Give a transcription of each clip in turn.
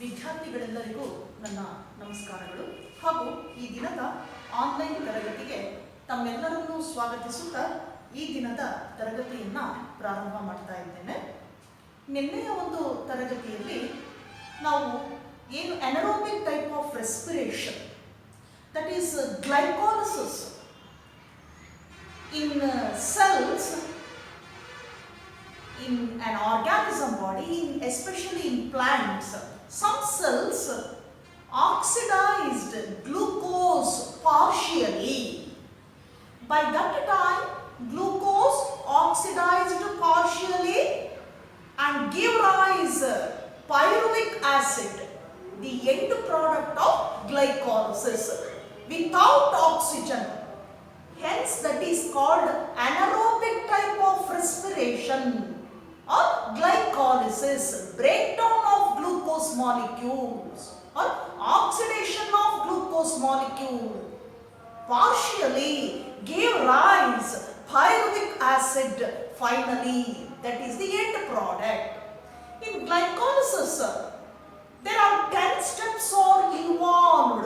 ವಿದ್ಯಾರ್ಥಿಗಳೆಲ್ಲರಿಗೂ ನನ್ನ ನಮಸ್ಕಾರಗಳು ಹಾಗೂ ಈ ದಿನದ ಆನ್ಲೈನ್ ತರಗತಿಗೆ ತಮ್ಮೆಲ್ಲರನ್ನೂ ಸ್ವಾಗತಿಸುತ್ತಾ ಈ ದಿನದ ತರಗತಿಯನ್ನು ಪ್ರಾರಂಭ ಮಾಡ್ತಾ ಇದ್ದೇನೆ. ನಿನ್ನೆಯ ಒಂದು ತರಗತಿಯಲ್ಲಿ ನಾವು ಏನು anaerobic type of respiration, that is glycolysis in cells, in an organism body, especially in plants, some cells oxidized glucose partially. By that time, glucose oxidized partially and give rise pyruvic acid, the end product of glycolysis, without oxygen. Hence, that is called anaerobic type of respiration or glycolysis, breakdown of glucose molecules or oxidation of glucose molecule partially gave rise pyruvic acid finally, that is the end product. In glycolysis, there are 10 steps are involved.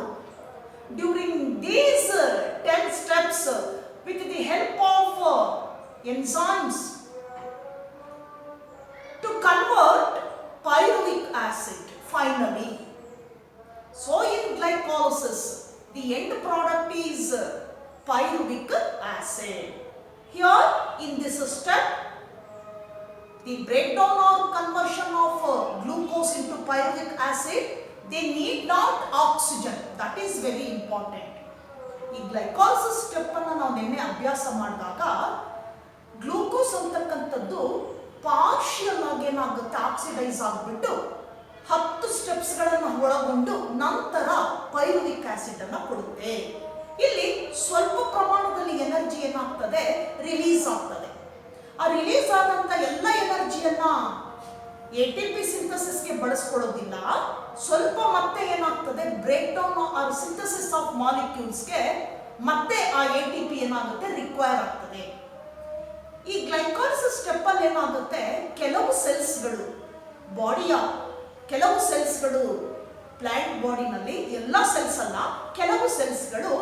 During these 10 steps, with the help of enzymes to convert pyruvic acid finally. So in glycolysis, the end product is pyruvic acid. Here in this step, the breakdown or conversion of glucose into pyruvic acid, they need not oxygen. That is very important. ಈ glycolysis step ಅನ್ನು ನಾವು ನಿನ್ನೆ ಅಭ್ಯಾಸ ಮಾಡಿದಾಗ glucose ಅಂತಕ್ಕಂಥದ್ದು partial ಆಗಿ ಏನಾಗುತ್ತೆ, oxidise ಆಗಿಬಿಟ್ಟು 10 ಸ್ಟೆಪ್ಸ್ಗಳನ್ನು ಒಳಗೊಂಡು ನಂತರ ಪೈರುವಿಕ್ ಆಸಿಡ್ ಅನ್ನು ಕೊಡುತ್ತೆ. ಇಲ್ಲಿ ಸ್ವಲ್ಪ ಪ್ರಮಾಣದಲ್ಲಿ ಎನರ್ಜಿ ಏನಾಗ್ತದೆ, ರಿಲೀಸ್ ಆಗ್ತದೆ. ಆ ರಿಲೀಸ್ ಆದಂಥ ಎಲ್ಲ ಎನರ್ಜಿಯನ್ನ ATP ಸಿಂಥಸಿಸ್ಗೆ ಬಳಸ್ಕೊಳ್ಳೋದಿಲ್ಲ. ಸ್ವಲ್ಪ ಮತ್ತೆ ಏನಾಗ್ತದೆ, break down or synthesis of ಮಾಲಿಕ್ಯೂಲ್ಸ್ಗೆ ಮತ್ತೆ ಆ ATP ಏನಾಗುತ್ತೆ, ರಿಕ್ವೈರ್ ಆಗ್ತದೆ. ಈ ಗ್ಲೈಕೋಲಿಸಿಸ್ ಸ್ಟೆಪ್ ಅಲ್ಲಿ ಏನಾಗುತ್ತೆ, ಕೆಲವು ಸೆಲ್ಸ್ಗಳು, ಬಾಡಿಯ ಕೆಲವು ಸೆಲ್ಸ್ಗಳು, ಪ್ಲಾಂಟ್ ಬಾಡಿನಲ್ಲಿ ಎಲ್ಲ ಸೆಲ್ಸ್ ಅಲ್ಲ, ಕೆಲವು ಸೆಲ್ಸ್ಗಳು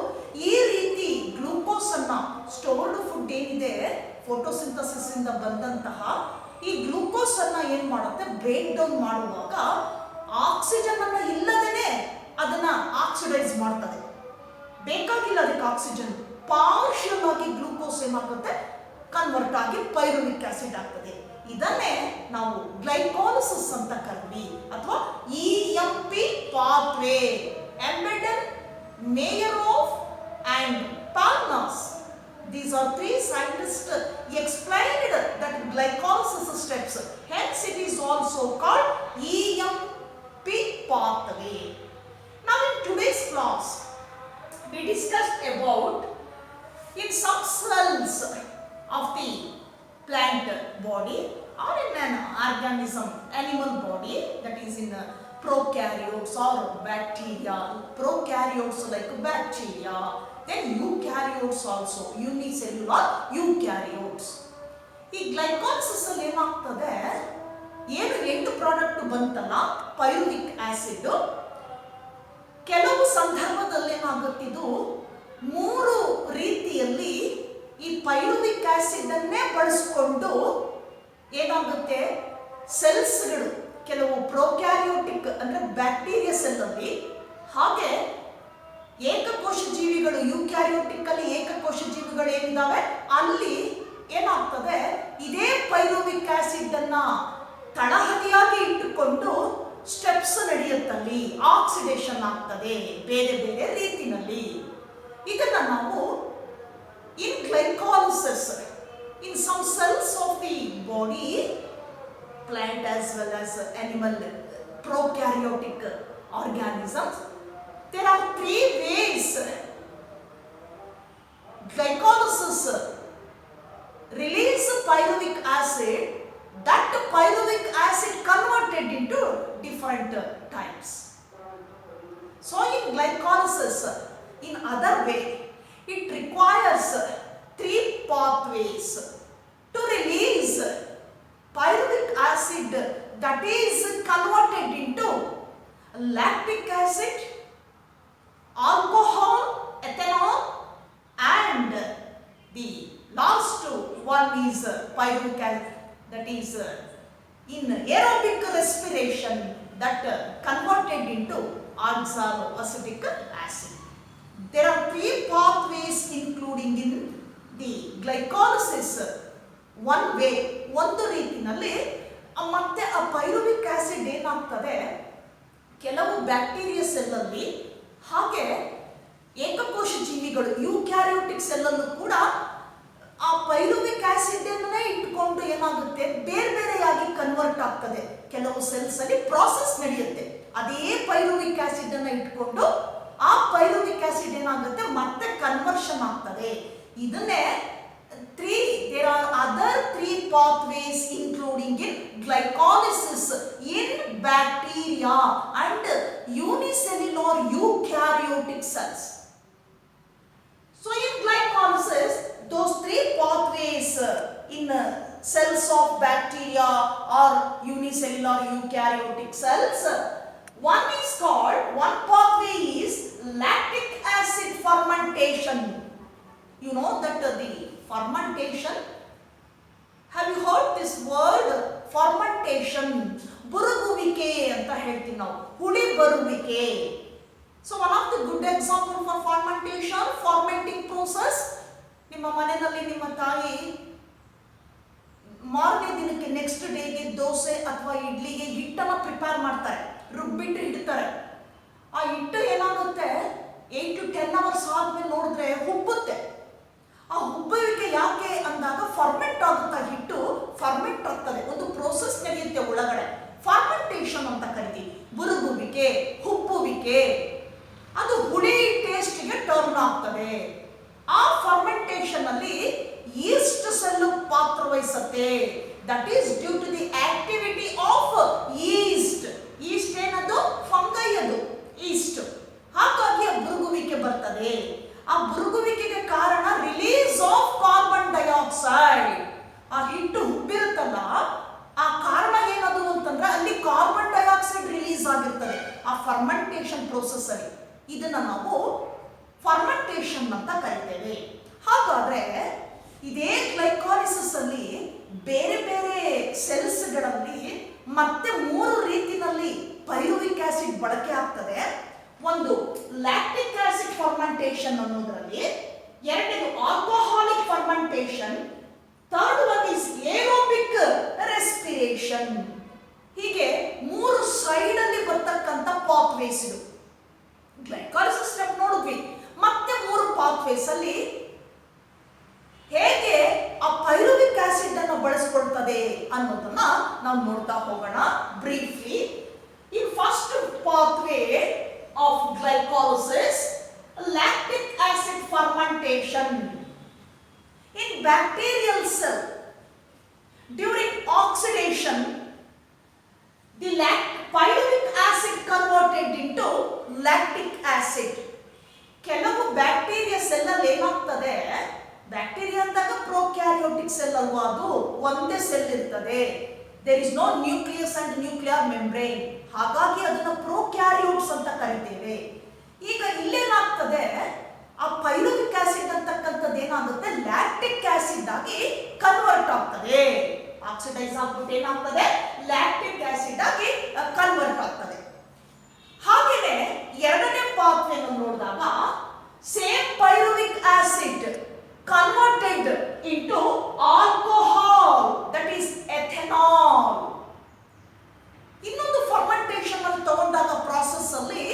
ಈ ರೀತಿ ಗ್ಲೂಕೋಸ್ ಅನ್ನ, ಸ್ಟೋರ್ಡ್ ಫುಡ್ ಏನಿದೆ ಫೋಟೋಸಿಂಥಸಿಸ್ ಇಂದ ಬಂದಂತಹ ಈ ಗ್ಲೂಕೋಸ್ ಅನ್ನ ಏನ್ ಮಾಡುತ್ತೆ, ಬ್ರೇಕ್ ಡೌನ್ ಮಾಡುವಾಗ ಆಕ್ಸಿಜನ್ ಅನ್ನ ಇಲ್ಲದೇನೆ ಅದನ್ನ ಆಕ್ಸಿಡೈಸ್ ಮಾಡ್ತದೆ. ಬೇಕಾಗಿಲ್ಲ ಅದಕ್ಕೆ ಆಕ್ಸಿಜನ್, ಪಾರ್ಷಿಯಲ್ ಆಗಿ ಗ್ಲೂಕೋಸ್ ಏನಾಗುತ್ತೆ, ಕನ್ವರ್ಟ್ ಆಗಿ ಪೈರುವಿಕ್ ಆಸಿಡ್ ಆಗ್ತದೆ. ಇದನ್ನೇ ನಾವು ಗ್ಲೈಕೋಲಿಸಿಸ್ ಅಂತ ಕರ್ವಿ ಅಥವಾ EMP pathway. Embedden, Mayerhof and Parnas, these are 3 scientists explained that glycolysis steps. Hence it is also called EMP pathway. Now in today's class, we discussed about in some cells of the plant body or in an organism, animal body, that is in prokaryotes or bacteria, prokaryotes like bacteria, then eukaryotes also, unicellular eukaryotes. ಈ glycolysis ಅಲ್ಲಿ ಏನಾಗ್ತದೆ, ಏನು end product ಬಂತಲ್ಲ ಪೈರುವಿಕ್ acid, ಕೆಲವು ಸಂದರ್ಭದಲ್ಲಿ ಏನಾಗುತ್ತಿದ್ದು 3 ರೀತಿಯಲ್ಲಿ ಈ ಪೈರುವಿಕ್ acid ಅನ್ನೇ ಬಳಸಿಕೊಂಡು ಏನಾಗುತ್ತೆ, ಸೆಲ್ಸ್ಗಳು, ಕೆಲವು ಪ್ರೋಕ್ಯಾರಿಯೋಟಿಕ್ ಅಂದ್ರೆ ಬ್ಯಾಕ್ಟೀರಿಯಾ ಸೆಲ್ ಅಲ್ಲಿ, ಹಾಗೆ ಏಕಕೋಶ ಜೀವಿಗಳು ಯೂಕ್ಯಾರಿಯೋಟಿಕ್ ಅಲ್ಲಿ ಏಕಕೋಶ ಜೀವಿಗಳು ಏನಿದಾವೆ ಅಲ್ಲಿ ಏನಾಗ್ತದೆ, ಇದೇ ಪೈರುವಿಕ್ ಆಸಿಡ್ ಅನ್ನ ತಳಹದಿಯಾಗಿ ಇಟ್ಟುಕೊಂಡು ಸ್ಟೆಪ್ಸ್ ನಡೆಯುತ್ತಲ್ಲಿ ಆಕ್ಸಿಡೇಷನ್ ಆಗ್ತದೆ ಬೇರೆ ಬೇರೆ ರೀತಿನಲ್ಲಿ. ಇದನ್ನ ನಾವು in glycolysis, in some cells of the body, plant as well as animal prokaryotic organisms, there are 3 ways glycolysis release pyruvic acid, that pyruvic acid converted into different types. So in glycolysis, in other way, it requires 3 pathways to release pyruvic acid that is converted into lactic acid, alcohol, ethanol, and the last one is pyruvic acid, that is in aerobic respiration that converted into oxaloacetic acid. There are three pathways including in the glycolysis. One way, ಒಂದು ರೀತಿನಲ್ಲಿ ಮತ್ತೆ ಆ ಪೈರುವಿಕ್ acid ಏನಾಗ್ತದೆ, ಕೆಲವು bacteria ಸೆಲ್ಲಲ್ಲಿ ಹಾಗೆ ಏಕಕೋಶ ಜೀವಿಗಳು ಯೂಕ್ಯಾರಿಯೋಟಿಕ್ ಸೆಲ್ಲಲ್ಲೂ ಕೂಡ ಆ ಪೈರುವಿಕ್ ಆಸಿಡ್ ಅನ್ನೇ ಇಟ್ಕೊಂಡು ಏನಾಗುತ್ತೆ, ಬೇರೆ ಬೇರೆಯಾಗಿ ಕನ್ವರ್ಟ್ ಆಗ್ತದೆ. ಕೆಲವು ಸೆಲ್ಸ್ ಅಲ್ಲಿ ಪ್ರಾಸೆಸ್ ನಡೆಯುತ್ತೆ, ಅದೇ ಪೈರುವಿಕ್ ಆಸಿಡ್ ಅನ್ನ ಇಟ್ಕೊಂಡು ಆ ಪೈರುವಿಕ್ ಆಸಿಡ್ ಏನಾಗುತ್ತೆ ಮತ್ತೆ ಕನ್ವರ್ಷನ್ ಆಗ್ತದೆ. ಇದನ್ನೇ there are other three pathways including in glycolysis in bacteria and unicellular eukaryotic cells. So in glycolysis, those three pathways in cells of bacteria or unicellular eukaryotic cells, one pathway is lactic acid fermentation. You know that the fermentation, have you heard this word fermentation? ಬುರುಗುವಿಕೆ ಅಂತ ಹೇಳ್ತೀವಿ ನಾವು, ಹುಳಿ ಬರುವಿಕೆ. So one of the good example for fermentation, fermenting process, ನಿಮ್ಮ ಮನೆಯಲ್ಲಿ ನಿಮ್ಮ ತಾಯಿ ಮಾರನೇ ದಿನಕ್ಕೆ ನೆಕ್ಸ್ಟ್ ಡೇಗೆ ದೋಸೆ ಅಥವಾ ಇಡ್ಲಿಗೆ ಹಿಟ್ಟನ್ನು ಪ್ರಿಪೇರ್ ಮಾಡ್ತಾರೆ, ರುಬ್ಬಿಟ್ಟು ಇಡ್ತಾರೆ. ಆ ಹಿಟ್ಟು ಏನಾಗುತ್ತೆ, 8 to 10 hours ಆದ್ಮೇಲೆ ನೋಡಿದ್ರೆ ಹುಬ್ಬುತ್ತೆ. ಆ ಹುಬ್ಬುವಿಕೆ ಯಾಕೆ ಅಂದಾಗ ಫರ್ಮೆಂಟ್ ಆಗುತ್ತಾ, ಹಿಟ್ಟು ಫರ್ಮೆಂಟ್ ಆಗ್ತದೆ, ಒಂದು ಪ್ರೋಸೆಸ್ ನಡೆಯುತ್ತೆ ಒಳಗಡೆ, ಫರ್ಮೆಂಟೇಷನ್ ಅಂತ ಕರಿತೀವಿ. ಬುರುಗುವಿಕೆ, ಹುಬ್ಬುವಿಕೆ, ಅದು ಹುಳಿ ಟೇಸ್ಟ್ಗೆ ಟರ್ನ್ ಆಗ್ತದೆ. ಆ ಫರ್ಮೆಂಟೇಷನ್ ಅಲ್ಲಿ ಈಸ್ಟ್ ಸೆಲ್ ಪಾತ್ರ ವಹಿಸುತ್ತೆ. That is due to the activity of yeast. Yeast ಏನದು, ಫಂಗೈ ಅದು ಈಸ್ಟ್. ಹಾಗಾಗಿ ಆ ಬುರುಗುವಿಕೆ ಬರ್ತದೆ. ಆ ಬುರುಗುವಿಕೆಗೆ ಕಾರಣ ರಿಲೀಸ್ ಆಫ್ ಕಾರ್ಬನ್ ಡೈಆಕ್ಸೈಡ್. ಆ ಹಿಟ್ಟು ಹುಬ್ಬಿರುತ್ತಲ್ಲ, ಆ ಕಾರಣ ಏನದು ಅಂತಂದ್ರೆ ಅಲ್ಲಿ ಕಾರ್ಬನ್ ಡೈಆಕ್ಸೈಡ್ ರಿಲೀಸ್ ಆಗಿರ್ತದೆ ಆ ಫರ್ಮೆಂಟೇಷನ್ ಪ್ರೋಸೆಸ್ ಅಲ್ಲಿ. ಇದನ್ನ ನಾವು ಫರ್ಮೆಂಟೇಷನ್ ಅಂತ ಕರಿತೇವೆ. ಹಾಗಾದ್ರೆ ಇದೇ ಗ್ಲೈಕಾಲಿಸಿಸ್ ಅಲ್ಲಿ ಬೇರೆ ಬೇರೆ ಸೆಲ್ಸ್ಗಳಲ್ಲಿ ಮತ್ತೆ 3 ರೀತಿಯಲ್ಲಿ ಪೈರುವಿಕ್ ಆಸಿಡ್ ಬಳಕೆ ಆಗ್ತದೆ. ಒಂದು ಲ್ಯಾಕ್ಟಿಕ್ ಆಸಿಡ್ ಫರ್ಮೆಂಟೇಷನ್ ಅನ್ನೋದ್ರಲ್ಲಿ, ಎರಡನೇದು alcoholic fermentation, third one is aerobic respiration. ಹೀಗೆ 3 ಸೈಡ್ ಅಲ್ಲಿ ಬರ್ತಕ್ಕಂಥ ಪಾತ್ವೇಸ್ ಇದು. ಗ್ಲೈಕಾಲಿಸಿಸ್ ಸ್ಟೆಪ್ ನೋಡಿದ್ವಿ, ಮತ್ತೆ 3 ಪಾತ್ವೇಸ್ ಅಲ್ಲಿ ಹೇಗೆ ಆ ಪೈರುವಿಕ್ ಆಸಿಡ್ ಅನ್ನು ಬಳಸಿಕೊಳ್ತದೆ ಅನ್ನೋದನ್ನ ನಾವು ನೋಡ್ತಾ ಹೋಗೋಣ briefly. In first pathway of glycolysis, lactic acid fermentation. In bacterial cell, during oxidation, the pyruvic acid converted into lactic acid. ಕೆಲವು ಬ್ಯಾಕ್ಟೀರಿಯಾ ಸೆಲ್ ಅಲ್ಲಿ ಏನಾಗ್ತದೆ, ಬ್ಯಾಕ್ಟೀರಿಯಾ ಅಂದಾಗ ಪ್ರೊಕ್ಯಾರಿಯೋಟಿಕ್ ಸೆಲ್ ಅಲ್ವಾ, ಅದು ಒಂದೇ ಸೆಲ್ ಇರ್ತದೆ. there is no nucleus and nuclear membrane. ಹಾಗಾಗಿ ಅದನ್ನ ಪ್ರೊಕ್ಯಾರಿಯೋಟ್ಸ್ ಅಂತ ಕರಿತೇವೆ. ಈಗ ಇಲ್ಲೇನಾಗ್ತದೆ, ಆ ಪೈರುವಿಕ್ ಆಸಿಡ್ ಅಂತಕ್ಕಂಥದ್ದು ಏನಾಗುತ್ತೆ, ಲ್ಯಾಕ್ಟಿಕ್ ಆಸಿಡ್ ಆಗಿ ಕನ್ವರ್ಟ್ ಆಗ್ತದೆ. ಆಕ್ಸಿಡೈಸ್ ಆಗ್ಬಿಟ್ಟು ಏನಾಗ್ತದೆ, ಲ್ಯಾಕ್ಟಿಕ್ ಆಸಿಡ್ ಆಗಿ ಕನ್ವರ್ಟ್ ಆಗ್ತದೆ. ಹಾಗೇನೆ ಎರಡನೇ ಪಾತ್ವೆಯನ್ನು ನೋಡಿದಾಗ same ಪೈರುವಿಕ್ acid converted into alcohol, that is ethanol. ಇನ್ನೊಂದು ಫರ್ಮೆಂಟೇಷನ್ ಅಲ್ಲಿ ತಗೊಂಡಾಗ ಪ್ರಾಸೆಸ್ ಅಲ್ಲಿ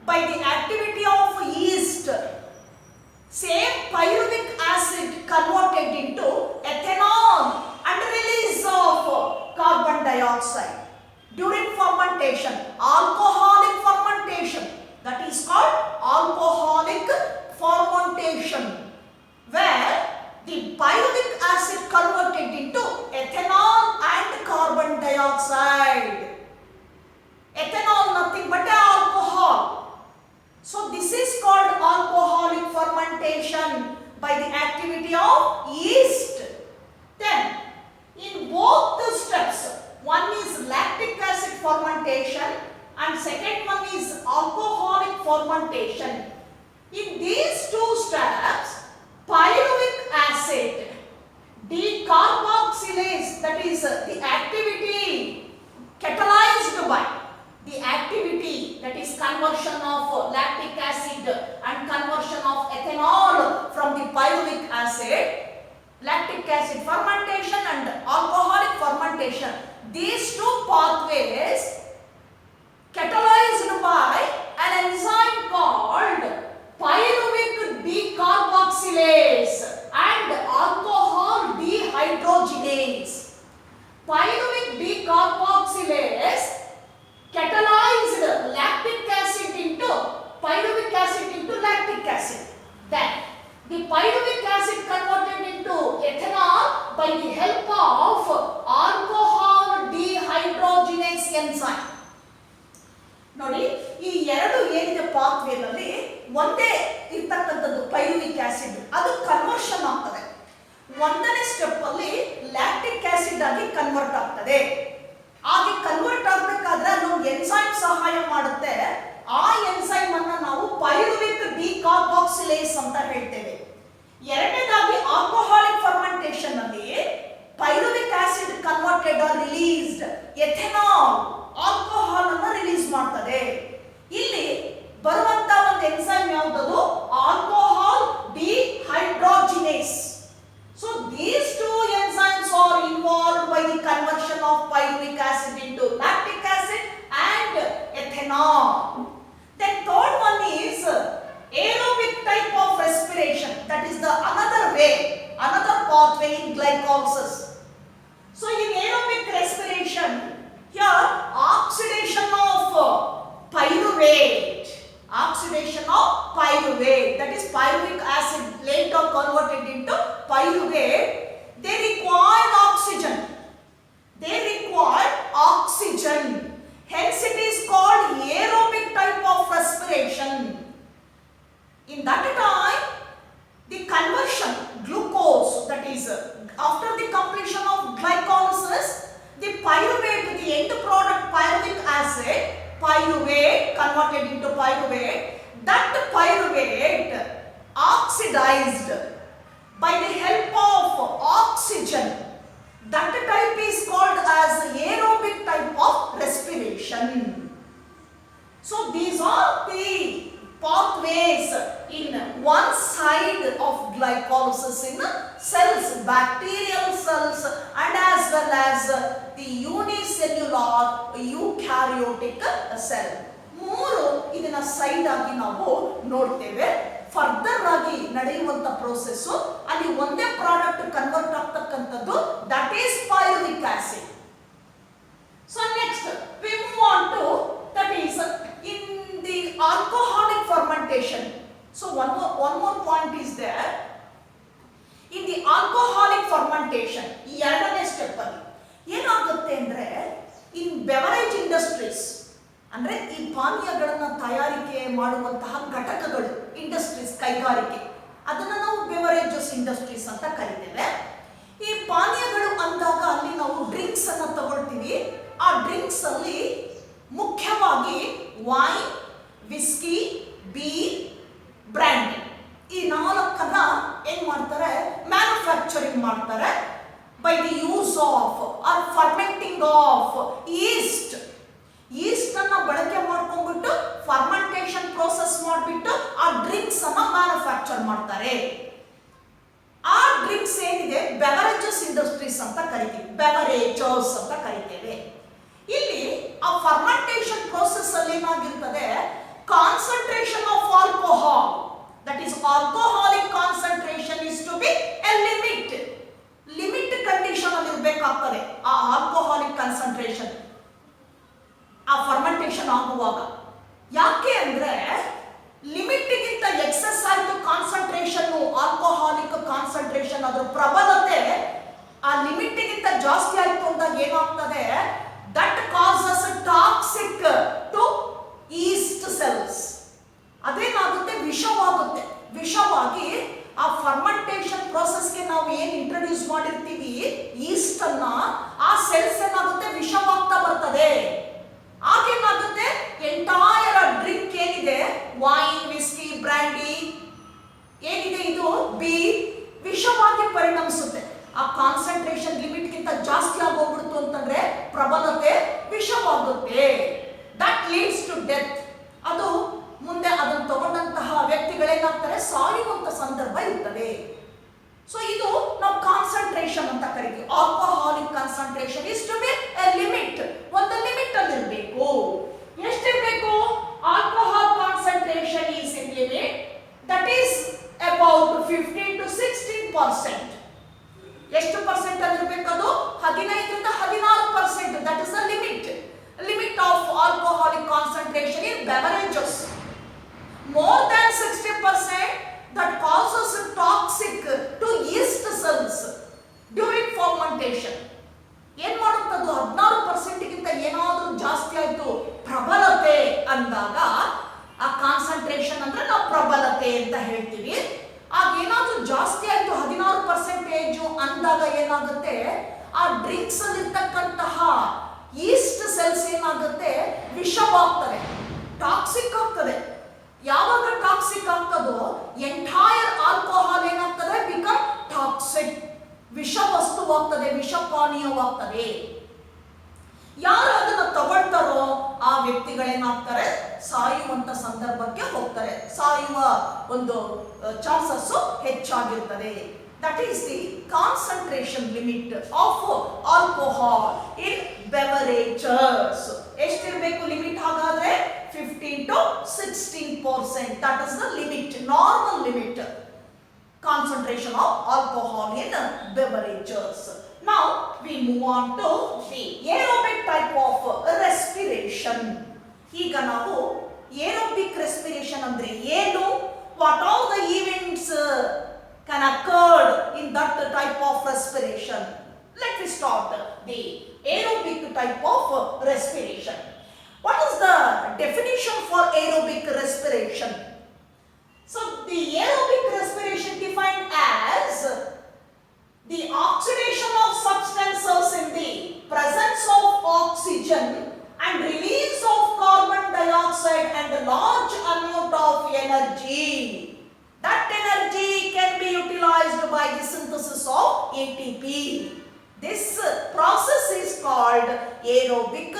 by the activity of yeast, same pyruvic acid converted into ethanol and release of carbon dioxide during fermentation, alcoholic fermentation, that is called alcoholic fermentation, where the pyruvic acid converted into ethanol and carbon dioxide. Ethanol nothing but alcohol. So this is called alcoholic fermentation by the activity of yeast. Then in both the steps, one is decarboxylase, that is the activity catalyzed by the activity, that is conversion of lactic acid and conversion of ethanol from the pyruvic acid, lactic acid fermentation and alcoholic fermentation. These two pathways catalyzed by an enzyme called pyruvic decarboxylase and alcohol dehydrogenase. Pyruvic decarboxylase catalyzed lactic acid into pyruvic acid into lactic acid. Then the pyruvic acid converted into ethanol by the help of alcohol dehydrogenase enzyme. ನೋಡಿ, ಈ ಎರಡು ಏನಿದೆ ಪಾತ್ವೇನಲ್ಲಿ ಒಂದೇ ಇರ್ತಕ್ಕಂಥದ್ದು ಪೈರುವಿಕ್ acid, ಅದು conversion ಆಗ್ತದೆ. ಒಂದನೇ step ಅಲ್ಲಿ ಲ್ಯಾಕ್ಟಿಕ್ ಆಸಿಡ್ ಆಗಿ ಕನ್ವರ್ಟ್ ಆಗ್ತದೆ. ಹಾಗೆ ಕನ್ವರ್ಟ್ ಆಗಬೇಕಾದ್ರೆ ಅಲ್ಲೊಂದು ಎನ್ಸೈಮ್ ಸಹಾಯ ಮಾಡುತ್ತೆ. ಆ ಎನ್ಸೈಮ್ ಅನ್ನ ನಾವು ಪೈರುವಿಕ್ ಡಿಕಾರ್ಬಾಕ್ಸಿಲೇಸ್ ಅಂತ ಹೇಳ್ತೇವೆ. ಎರಡನೇದಾಗಿ ಆಲ್ಕೋಹಾಲಿಕ್ ಫರ್ಮೆಂಟೇಷನ್ ಅಲ್ಲಿ ಪೈರುವಿಕ್ acid converted R released ethanol, alcohol ಅನ್ನು ರಿಲೀಸ್ ಮಾಡ್ತದೆ. ಇಲ್ಲಿ ಬರುವಂತ ಒಂದು ಎನ್ಸೈಮ್ ಯಾವುದದು? Alcohol dehydrogenase. So these two enzymes are involved by the conversion of pyruvic acid into lactic acid and ethanol. Then third one is aerobic type of respiration. That is the another way, another pathway in glycolysis. So in aerobic respiration, here oxidation of pyruvate, oxidation of pyruvate, that is pyruvic acid later converted into pyruvate. They require oxygen, they require oxygen, hence it is called aerobic type of respiration. In that time the conversion glucose, that is after the completion of glycolysis, the pyruvate, the end product pyruvic acid, pyruvate converted into pyruvate, that pyruvate oxidized by the help of oxygen. That type is called as aerobic type of respiration. So these are the pathways in one side of glycolysis in cells, bacterial cells and as well as the unicellular eukaryotic cell. ಮೂರು ಇದನ್ನ side ಆಗಿ ನಾವು ನೋಡ್ತೇವೆ. Further ಆಗಿ ನಡೆಯುವಂತ process ಅಲ್ಲಿ ಒಂದೇ product convert ಆಗ್ತಕ್ಕಂಥದ್ದು, that is ಪೈರುವಿಕ್ acid. So next we move on to, that is in the alcoholic fermentation. So one more point is there. In the alcoholic fermentation, ಈ ಎರಡನೇ ಸ್ಟೆಪ್ ಅಲ್ಲಿ ಏನಾಗುತ್ತೆ ಅಂದ್ರೆ, ಇನ್ ಬೆವರೇಜ್ ಇಂಡಸ್ಟ್ರೀಸ್ ಅಂದ್ರೆ ಈ ಪಾನೀಯಗಳನ್ನ ತಯಾರಿಕೆ ಮಾಡುವಂತಹ ಘಟಕಗಳು, ಇಂಡಸ್ಟ್ರೀಸ್ ಕೈಗಾರಿಕೆ, ಅದನ್ನ ನಾವು ಬೆವರೇಜಸ್ ಇಂಡಸ್ಟ್ರೀಸ್ ಅಂತ ಕರಿತೇವೆ. ಈ ಪಾನೀಯಗಳು ಅಂದಾಗ ಅಲ್ಲಿ ನಾವು ಡ್ರಿಂಕ್ಸ್ ಅನ್ನ ತಗೊಳ್ತೀವಿ. ಆ ಡ್ರಿಂಕ್ಸ್ ಅಲ್ಲಿ ಮುಖ್ಯವಾಗಿ ವೈನ್, ವಿಸ್ಕಿ, ಬೀರ್, ಬ್ರ್ಯಾಂಡಿ, ಈ ನಾಲ್ಕನ್ನ ಏನ್ ಮಾಡ್ತಾರೆ, ಮ್ಯಾನುಫ್ಯಾಕ್ಚರಿಂಗ್ ಮಾಡ್ತಾರೆ by the use of or fermenting of yeast. Yeast ಅನ್ನ ಬಳಕೆ ಮಾಡ್ಕೊಂಡ್ಬಿಟ್ಟು ಫರ್ಮೆಂಟೇಷನ್ ಪ್ರೋಸೆಸ್ ಮಾಡಿಬಿಟ್ಟು ಆ ಡ್ರಿಂಕ್ಸ್ ಅನ್ನ ಮ್ಯಾನುಫ್ಯಾಕ್ಚರ್ ಮಾಡ್ತಾರೆ. ಆ ಡ್ರಿಂಕ್ಸ್ ಏನಿದೆ ಬೆವರೇಜಸ್ ಇಂಡಸ್ಟ್ರೀಸ್ ಅಂತ ಕರಿತೀವಿ, ಬೆವರೇಜಸ್ ಅಂತ ಕರಿತೇವೆ. ಇಲ್ಲಿ ಆ ಫರ್ಮೆಂಟೇಷನ್ ಪ್ರೋಸೆಸ್ ಅಲ್ಲಿ ಏನಾಗಿರ್ತದೆ, concentration of alcohol, that is alcoholic concentration is to be a limit. Limit condition ಅಲ್ಲಿ ಇರಬೇಕಾಗ್ತದೆ ಆ ಆಲ್ಕೋಹಾಲಿಕ್ ಕಾನ್ಸಂಟ್ರೇಷನ್ ಆ ಫರ್ಮೆಂಟೇಷನ್ ಆಗುವಾಗ. ಯಾಕೆ ಅಂದ್ರೆ ಲಿಮಿಟ್ಗಿಂತ ಎಕ್ಸೆಸ್ ಆಯ್ತು ಕಾನ್ಸಂಟ್ರೇಷನ್, ಆಲ್ಕೋಹಾಲಿಕ್ ಕಾನ್ಸಂಟ್ರೇಷನ್ ಅದರ ಪ್ರಬಲತೆ ಆ ಲಿಮಿಟ್ಗಿಂತ ಜಾಸ್ತಿ ಆಯ್ತು ಅಂದಾಗ ಏನಾಗ್ತದೆ, that causes toxic to yeast cells. ಅದೇನಾಗುತ್ತೆ, ವಿಷವಾಗುತ್ತೆ. ವಿಷವಾಗಿ ಆ ಫರ್ಮೆಂಟೇಷನ್ ಪ್ರೋಸೆಸ್ಗೆ ನಾವು ಏನು ಇಂಟ್ರೊಡ್ಯೂಸ್ ಮಾಡಿರ್ತೀವಿ ಈಸ್ಟ್ ಅನ್ನ, ಆ ಸೆಲ್ಸ್ ಏನಾಗುತ್ತೆ, ವಿಷವಾಗ್ತಾ ಬರ್ತದೆ. ಆಗೇನಾಗುತ್ತೆ, ಎಂಟೈರ್ ಡ್ರಿಂಕ್ ಏನಿದೆ, ವೈನ್, ವಿಸ್ಕಿ, ಬ್ರ್ಯಾಂಡಿ ಏನಿದೆ, ಇದು ಬೀರ್ ವಿಷವಾಗಿ ಪರಿಣಮಿಸುತ್ತೆ. ಆ ಕಾನ್ಸಂಟ್ರೇಷನ್ ಲಿಮಿಟ್ಗಿಂತ ಜಾಸ್ತಿ ಆಗೋಗ್ಬಿಡ್ತು ಅಂತಂದ್ರೆ ಪ್ರಬಲತೆ ವಿಷವಾಗುತ್ತೆ. That leads to death. ಅದು ಮುಂದೆ ಅದನ್ನು ತಗೊಂಡಂತಹ ವ್ಯಕ್ತಿಗಳೇನಾಗ್ತಾರೆ, ಸಾಯುವಂತ ಸಂದರ್ಭ ಇರ್ತದೆ. ಸೊ ಇದು ನಾವು ಕಾನ್ಸಂಟ್ರೇಷನ್ ಅಂತ ಕರಿತೀವಿ. Alcoholic concentration is to be a limit. ಒಂದು ಲಿಮಿಟ್ ಅಲ್ಲಿ ಇರಬೇಕು. ಎಷ್ಟಿರಬೇಕು? Alcohol concentration is in limit that is about 15 to 16%. ಎಷ್ಟು ಪರ್ಸೆಂಟ್ ಅಲ್ಲಿ ಇರಬೇಕು? ಅದು 15ರಿಂದ 16%. That is the limit of alcoholic concentration in beverages. More than 60%, that causes toxic to yeast cells during fermentation. ಏನ್ ಮಾಡುತ್ತದು? 16%ಗಿಂತ ಏನಾದರೂ ಜಾಸ್ತಿ ಆಯ್ತು ಪ್ರಬಲತೆ ಅಂದಾಗ, ಆ ಕಾನ್ಸಂಟ್ರೇಷನ್ ಅಂದ್ರೆ ನಾವು ಪ್ರಬಲತೆ ಅಂತ ಹೇಳ್ತೀವಿ. ಆಗ ಏನಾದರೂ ಜಾಸ್ತಿ ಆಯ್ತು 16% ಅಂದಾಗ ಏನಾಗುತ್ತೆ, ಆ ಡ್ರಿಂಕ್ಸ್ ಅಲ್ಲಿ ಇರ್ತಕ್ಕಂತಹ ಈಸ್ಟ್ ಸೆಲ್ಸ್ ಏನಾಗುತ್ತೆ, ವಿಷವಾಗ್ತದೆ, ಟಾಕ್ಸಿಕ್ ಆಗ್ತದೆ. ಯಾವಾಗ ಟಾಕ್ಸಿಕ್ ಆಗ್ತದೋ ಎಂಟೈರ್ ಆಲ್ಕೋಹಾಲ್ ಏನಾಗ್ತದೆ, ಬಿಕಮ್ ಟಾಕ್ಸಿಕ್, ವಿಷ ವಸ್ತುವಾಗ್ತದೆ, ವಿಷಪಾನೀಯವಾಗ್ತದೆ. ಯಾರು ಅದನ್ನು ತಗೊಳ್ತಾರೋ ಆ ವ್ಯಕ್ತಿಗಳೇನಾಗ್ತಾರೆ, ಸಾಯುವಂತ ಸಂದರ್ಭಕ್ಕೆ ಹೋಗ್ತಾರೆ, ಸಾಯುವ ಒಂದು ಚಾನ್ಸಸ್ ಹೆಚ್ಚಾಗಿರ್ತದೆ. That is the concentration limit of alcohol in beverages. ಎಷ್ಟಿರಬೇಕು ಲಿಮಿಟ್? ಹಾಗಾದ್ರೆ 15 to 16%. That is the limit, normal limit concentration of alcohol in beverages. Now we move on to the aerobic type of respiration. ಈಗ ನಾವು aerobic respiration ಅಂದ್ರೆ ಏನು? What all the events can occur in that type of respiration? Let me start the aerobic type of respiration. What is the definition for aerobic respiration? So the aerobic respiration defined as the oxidation of substances in the presence of oxygen and release of carbon dioxide and a large amount of energy. That energy can be utilized by the synthesis of ATP. This process is called aerobic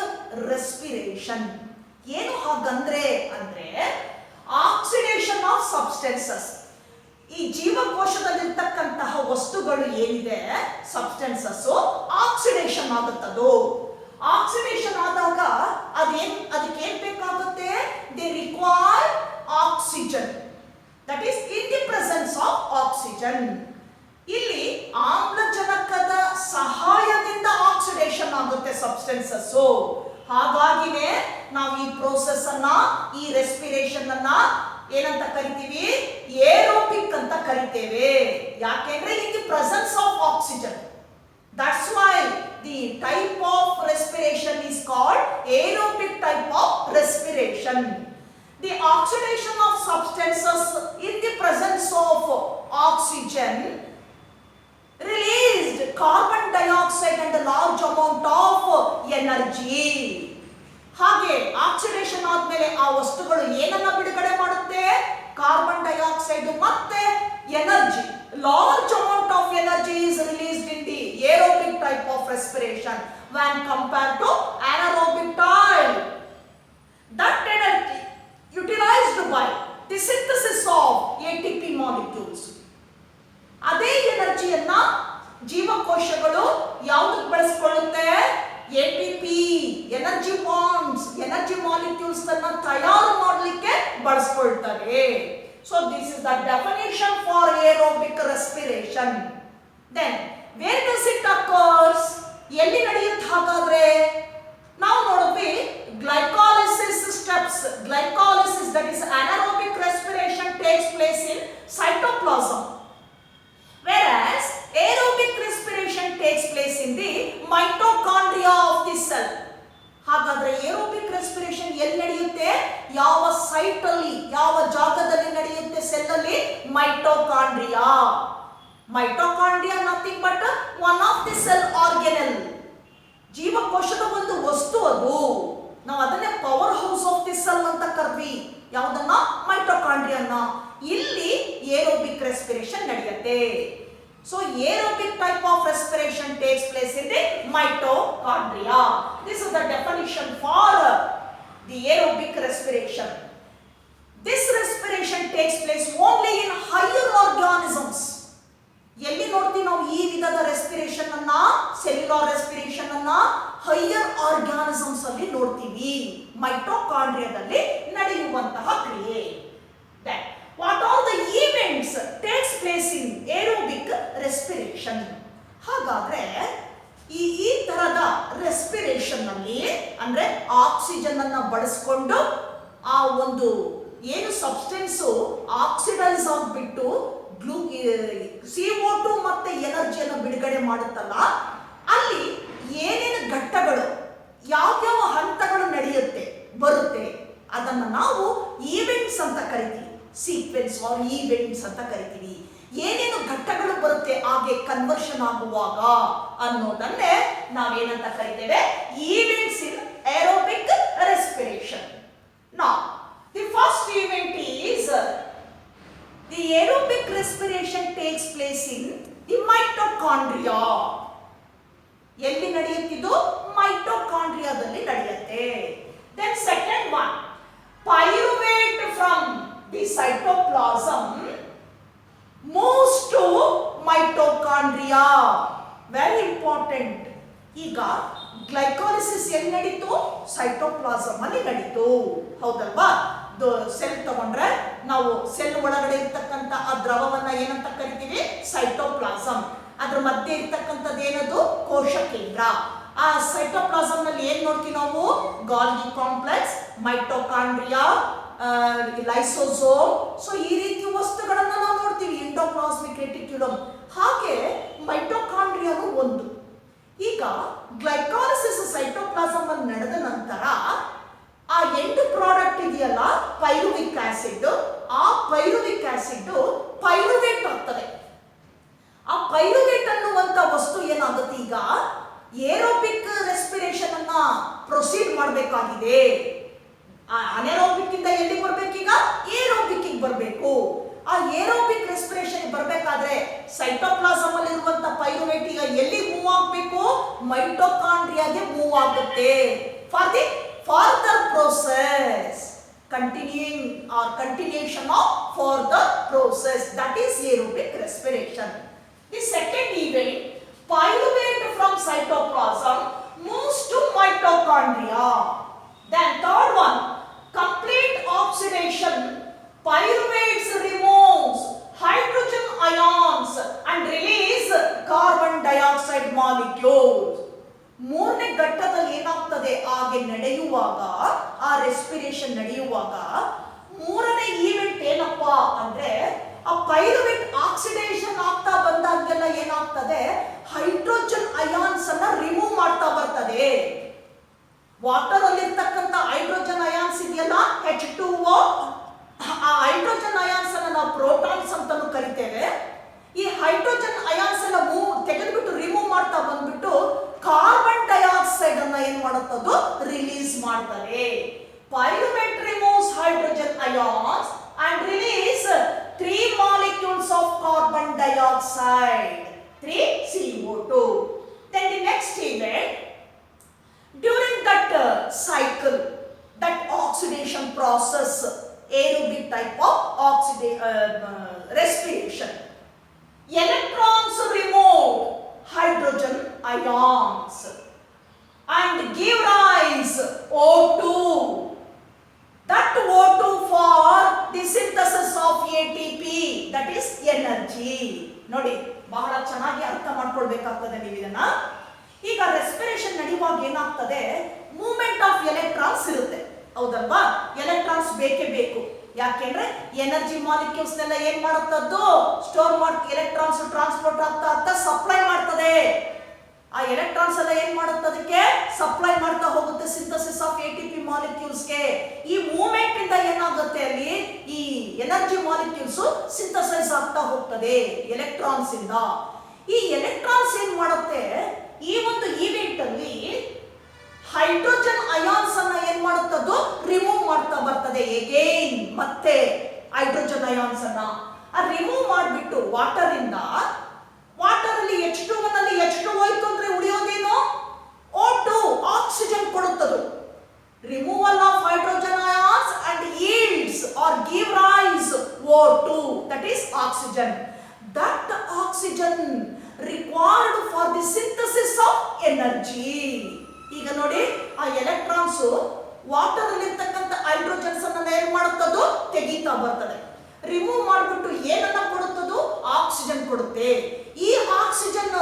respiration. ಏನು ಹಾಗಂದ್ರೆ ಅಂದ್ರೆ oxidation of substances. ಈ ಜೀವಕೋಶದಲ್ಲಿರ್ತಕ್ಕಂತಹ ವಸ್ತುಗಳು ಏನಿದೆ, substances, oxidation ಆಗುತ್ತದು. Oxidation ಆದಾಗ ಅದಕ್ಕೆ ಏನ್ ಬೇಕಾಗುತ್ತೆ? They require oxygen. That is in the presence of oxygen. ಇಲ್ಲಿ ಆಮ್ಲಜನಕದ ಸಹಾಯದಿಂದ ಆಕ್ಸಿಡೇಷನ್ ಆಗುತ್ತೆ ಸಬ್ಸ್ಟೆನ್ಸಸ್. ಹಾಗಾಗಿನೇ ನಾವು ಈ ಪ್ರೋಸೆಸ್ ಅನ್ನ, ಈ ರೆಸ್ಪಿರೇಷನ್ ಅನ್ನ ಏನಂತ ಕರಿತೀವಿ? ಏರೋಬಿಕ್ ಅಂತ ಕರಿತೇವೆ. ಯಾಕೆಂದ್ರೆ in the presence of oxygen. That's why the type of respiration is called aerobic type of respiration. The oxidation of substances in the presence of oxygen released carbon dioxide and a large amount of energy. ಹಾಗೆ oxidation ಆದ್ಮೇಲೆ ಆ ವಸ್ತುಗಳು ಏನನ್ನ ಬಿಡುಗಡೆ ಮಾಡುತ್ತೆ? Carbon dioxide ಮತ್ತೆ energy. Large amount of energy is released in the aerobic type of respiration when compared to anaerobic type. That energy utilized by the synthesis of ATP molecules. ಅದೇ ಎನರ್ಜಿಯನ್ನ ಜೀವಕೋಶಗಳು ಯಾವುದಕ್ಕೆ ಬಳಸಿಕೊಳ್ಳುತ್ತೆ? ATP, energy bonds, energy molecules ಅನ್ನ ತಯಾರು ಮಾಡಲಿಕ್ಕೆ ಬಳಸಿಕೊಳ್ತಾರೆ. So this is the definition for aerobic respiration. Then where does it occurs? ಎಲ್ಲಿ ನಡೆಯುತ್ತೆ ಹಾಗಾದ್ರೆ? ನಾವು ನೋಡಿದ್ವಿ glycolysis steps. Glycolysis, that is anaerobic respiration, takes place in cytoplasm. Whereas aerobic respiration takes place in the mitochondria of the cell. ಹಾಗಾದ್ರೆ aerobic respiration ಎಲ್ಲಿ ನಡೆಯುತ್ತೆ? ಯಾವ site ಅಲ್ಲಿ, ಯಾವ ಜಾಗದಲ್ಲಿ ನಡೆಯುತ್ತೆ ಸೆಲ್ ಅಲ್ಲಿ? Mitochondria. Mitochondria nothing but one of the cell organelle. ಜೀವಕೋಶದ ಒಂದು ವಸ್ತು ಅದು. ನಾವು ಅದನ್ನೇ power house of the cell ಅಂತ ಕರ್ವಿ. ಯಾವುದನ್ನ? ಮೈಟೋಕಾಂಡ್ರಿಯನ್ನ. ಇಲ್ಲಿ ಏರೋಬಿಕ್ ರೆಸ್ಪಿರೇಷನ್ ನಡೆಯುತ್ತೆ. So aerobic type of respiration mitochondria. This is the definition for the aerobic respiration. This respiration takes place only in higher organisms. ಎಲ್ಲಿ ನೋಡ್ತೀವಿ ನಾವು ಈ ವಿಧದ ರೆಸ್ಪಿರೇಷನ್ ಅನ್ನ, ಸೆಲ್ಯುಲಾರ್ ರೆಸ್ಪಿರೇಷನ್ ಅನ್ನ ಹೈಯರ್ ಆರ್ಗಾನಿಸಮ್ಸ್ ಅಲ್ಲಿ ನೋಡ್ತೀವಿ, ಮೈಟೋಕಾಂಡ್ರಿಯಾದಲ್ಲಿ ನಡೆಯುವಂತಹ ಕ್ರಿಯೆ. What are the events takes place in aerobic respiration? ಹಾಗಾದ್ರೆ ಈ ತರದ ರೆಸ್ಪಿರೇಷನ್ ಅಲ್ಲಿ ಅಂದ್ರೆ ಆಕ್ಸಿಜನ್ ಅನ್ನ ಬಳಸಿಕೊಂಡು ಆ ಒಂದು ಏನು ಸಬ್ಸ್ಟೆನ್ಸ್ ಆಕ್ಸಿಡೈಸ್ ಆಗಿಬಿಟ್ಟು CO2 ಮತ್ತೆ ಎನರ್ಜಿಯನ್ನು ಬಿಡುಗಡೆ ಮಾಡುತ್ತಲ್ಲ, ಅಲ್ಲಿ ಏನೇನು ಘಟ್ಟಗಳು ಯಾವ್ಯಾವ ಹಂತಗಳು ನಡೆಯುತ್ತೆ ಬರುತ್ತೆ ಅದನ್ನು ನಾವು ಈವೆಂಟ್ಸ್ ಅಂತ ಕರಿತೀವಿ. ಸೀಕ್ವೆನ್ಸ್ ಆರ್ ಈವೆಂಟ್ಸ್ ಅಂತ ಕರಿತೀವಿ. ಏನೇನು ಘಟ್ಟಗಳು ಬರುತ್ತೆ ಹಾಗೆ ಕನ್ವರ್ಷನ್ ಆಗುವಾಗ ಅನ್ನೋದನ್ನೇ ನಾವೇನಂತ ಕರಿತೇವೆ? Events in aerobic respiration. Now the first event is the aerobic respiration takes place in the mitochondria. ಎಲ್ಲಿ ನಡೆಯುತ್ತಿದ್ದು? ಮೈಟೋಕಾಂಡ್ರಿಯಾದಲ್ಲಿ ನಡೆಯುತ್ತೆ. Then second one, pyruvate from the cytoplasm moves to mitochondria. Very important. ಈಗ ಗ್ಲೈಕೋಲಿಸಿಸ್ ಎಲ್ಲಿ ನಡೀತು? Cytoplasm ಅಲ್ಲಿ ನಡೀತು, ಹೌದಲ್ವಾ? Cell ತಗೊಂಡ್ರೆ ನಾವು ಸೆಲ್ ಒಳಗಡೆ ಇರ್ತಕ್ಕಂಥ ಆ ದ್ರವವನ್ನ ಏನಂತ ಕರಿತೀವಿ? ಸೈಟೋಪ್ಲಾಸಮ್. ಅದ್ರ ಮಧ್ಯೆ ಇರ್ತಕ್ಕಂಥದ್ದು ಏನದು? ಕೋಶ ಕೇಂದ್ರ. ಆ ಸೈಟೋಪ್ಲಾಸಮ್ ನಲ್ಲಿ ಏನ್ ನೋಡ್ತೀವಿ ನಾವು? Golgi complex, mitochondria, lysosome. So ಈ ರೀತಿ ವಸ್ತುಗಳನ್ನ ನಾವು ನೋಡ್ತೀವಿ. Endoplasmic reticulum. ಹಾಗೆ ಮೈಟೋಕಾಂಡ್ರಿಯಾನು ಒಂದು. ಈಗ ಗ್ಲೈಕಾಲಿಸಿಸ್ ಸೈಟೋಪ್ಲಾಸಮ್ ಅಲ್ಲಿ ನಡೆದ ನಂತರ ಆ ಎಂಡ್ ಪ್ರಾಡಕ್ಟ್ ಇದೆಯಲ್ಲ, ಪೈರುವಿಕ್ ಆಸಿಡ್, ಆ ಪೈರುವಿಕ್ ಆಸಿಡ್ ಪೈರುವೇಟ್ ಆಗ್ತದೆ. ಆ ಪೈರುವೇಟ್ ಅನ್ನುವಂತ ವಸ್ತು ಏನಾಗುತ್ತೆ? ಈಗ ಏರೋಬಿಕ್ ರೆಸ್ಪಿರೇಷನ್ ಅನ್ನ ಪ್ರೊಸೀಡ್ ಮಾಡಬೇಕಾಗಿದೆ. ಅನೆರೋಬಿಕ್ ಇಂದ ಎಲ್ಲಿ ಬರ್ಬೇಕೀಗ? ಏರೋಬಿಕ್ ಬರಬೇಕು. ಆ ಏರೋಬಿಕ್ ರೆಸ್ಪಿರೇಷನ್ ಬರಬೇಕಾದ್ರೆ ಸೈಟೋಪ್ಲಾಸಮ್ ಅಲ್ಲಿ ಇರುವಂತ ಪೈರುವೇಟ್ ಈಗ ಎಲ್ಲಿ ಮೂವ್ ಆಗಬೇಕು? ಮೈಟೋಕಾಂಡ್ರಿಯಾಗೆ ಮೂವ್ ಆಗುತ್ತೆ. For the further process, continuation of further process, that is aerobic respiration. The second event, pyruvate from cytoplasm moves to mitochondria. Then third one, complete oxidation, pyruvates removes hydrogen ions and release carbon dioxide molecules. ಮೂರನೇ ಘಟ್ಟದಲ್ಲಿ ಏನಾಗ್ತದೆ? ಹಾಗೆ ನಡೆಯುವಾಗ, ಆ respiration ನಡೆಯುವಾಗ ಮೂರನೇ event ಏನಪ್ಪಾ ಅಂದ್ರೆ, ಆ ಪೈರುವೇಟ್ ಆಕ್ಸಿಡೇಷನ್ ಆಗ್ತಾ ಬಂದಾಗೆಲ್ಲ ಏನಾಗ್ತದೆ? ಹೈಡ್ರೋಜನ್ ಅಯಾನ್ಸ್ ಅನ್ನ ರಿಮೂವ್ ಮಾಡ್ತಾ ಬರ್ತದೆ. ವಾಟರ್ ಅಲ್ಲಿ ಇರ್ತಕ್ಕಂಥ ಹೈಡ್ರೋಜನ್ ಅಯಾನ್ಸ್ ಇದೆಯಲ್ಲ, H2O, ಆ ಹೈಡ್ರೋಜನ್ ಅಯಾನ್ಸ್ ಅನ್ನ ನಾವು ಪ್ರೋಟಾನ್ಸ್ ಅಂತಾನು ಕರಿತೇವೆ. ಈ ಹೈಡ್ರೋಜನ್ ಅಯಾನ್ಸ್ ಎಲ್ಲ ತೆಗೆದುಬಿಟ್ಟು ರಿಮೂವ್ ಮಾಡ್ತಾ ಬಂದ್ಬಿಟ್ಟು ಕಾರ್ಬನ್ ಡೈಆಕ್ಸೈಡ್ ಅನ್ನ ಏನ್ ಮಾಡುತ್ತದು? ರಿಲೀಸ್ ಮಾಡ್ತಾರೆ. Pyruvate removes hydrogen ions and release 3 molecules of carbon dioxide, 3 CO2. Then the next event, during that cycle, that oxidation process, aerobic type of respiration, electrons remove hydrogen ions and give rise O2. That O2 for the synthesis of ATP, that is energy. ನೋಡಿ, ಬಹಳ ಚೆನ್ನಾಗಿ ಅರ್ಥ ಮಾಡ್ಕೊಳ್ಬೇಕಾಗ್ತದೆ ನೀವು ಇದನ್ನ. ಈಗ respiration ನಡೆಯುವಾಗ ಏನಾಗ್ತದೆ? Movement of electrons ಇರುತ್ತೆ, ಹೌದಲ್ವಾ? ಎಲೆಕ್ಟ್ರಾನ್ಸ್ ಬೇಕೇ ಬೇಕು. ಯಾಕೆಂದ್ರೆ ಎನರ್ಜಿ ಮಾಲಿಕ್ಯೂಲ್ಸ್ ನೆಲ್ಲ ಏನ್ ಮಾಡುತ್ತದ್ದು? ಸ್ಟೋರ್ ಮಾಡಿ ಎಲೆಕ್ಟ್ರಾನ್ಸ್ ಟ್ರಾನ್ಸ್ಪೋರ್ಟ್ ಆಗ್ತಾ ಸಪ್ಲೈ ಮಾಡ್ತದೆ. ಆ ಎಲೆಕ್ಟ್ರಾನ್ಸ್ ಎಲ್ಲ ಏನ್ ಮಾಡುತ್ತೆ? ಅದಕ್ಕೆ ಸಪ್ಲೈ ಮಾಡ್ತಾ ಹೋಗುತ್ತೆ ಸಿಂಥಸಿಸ್ ಆಫ್ ATP ಮಾಲಿಕ್ಯೂಲ್ಸ್ಗೆ. ಈ ಮೂವ್ಮೆಂಟ್ ಇಂದ ಏನಾಗುತ್ತೆ? ಅಲ್ಲಿ ಈ ಎನರ್ಜಿ ಮಾಲಿಕ್ಯೂಲ್ಸ್ ಸಿಂಥಸೈಸ್ ಆಗ್ತಾ ಹೋಗ್ತದೆ ಎಲೆಕ್ಟ್ರಾನ್ಸ್ ಇಂದ. ಈ ಎಲೆಕ್ಟ್ರಾನ್ಸ್ ಏನ್ ಮಾಡುತ್ತೆ? ಈ ಒಂದು ಈವೆಂಟ್ ಅಲ್ಲಿ ಹೈಡ್ರೋಜನ್ ಅಯಾನ್ಸ್ ಅನ್ನ ಏನ್ ಮಾಡುತ್ತದು? ರಿಮೂವ್ ಮಾಡ್ತಾ ಬರ್ತದೆ. ಎಗೇನ್ ಮತ್ತೆ ಹೈಡ್ರೋಜನ್ ಅಯಾನ್ಸ್ ಅನ್ನ ರಿಮೂವ್ ಮಾಡಿಬಿಟ್ಟು ವಾಟರ್ ಇಂದ, ವಾಟರ್ ಅಲ್ಲಿ H2 ನಲ್ಲಿ H2 ಹೋಯ್ತು ಅಂದ್ರೆ ಉಳಿಯೋದೇನು? O2. ಎನರ್ಜಿ. ಈಗ ನೋಡಿ, ಆ ಎಲೆಕ್ಟ್ರಾನ್ಸ್ ವಾಟರ್ ಅಲ್ಲಿರ್ತಕ್ಕಂಥ ಹೈಡ್ರೋಜನ್ಸ್ ಅನ್ನ ಏನ್ ಮಾಡುತ್ತದು, ತೆಗೀತಾ ಬರ್ತದೆ. ರಿಮೂವ್ ಮಾಡಿಬಿಟ್ಟು ಏನನ್ನ ಕೊಡುತ್ತದು, ಆಕ್ಸಿಜನ್ ಕೊಡುತ್ತೆ. ಈ ಆಕ್ಸಿಜನ್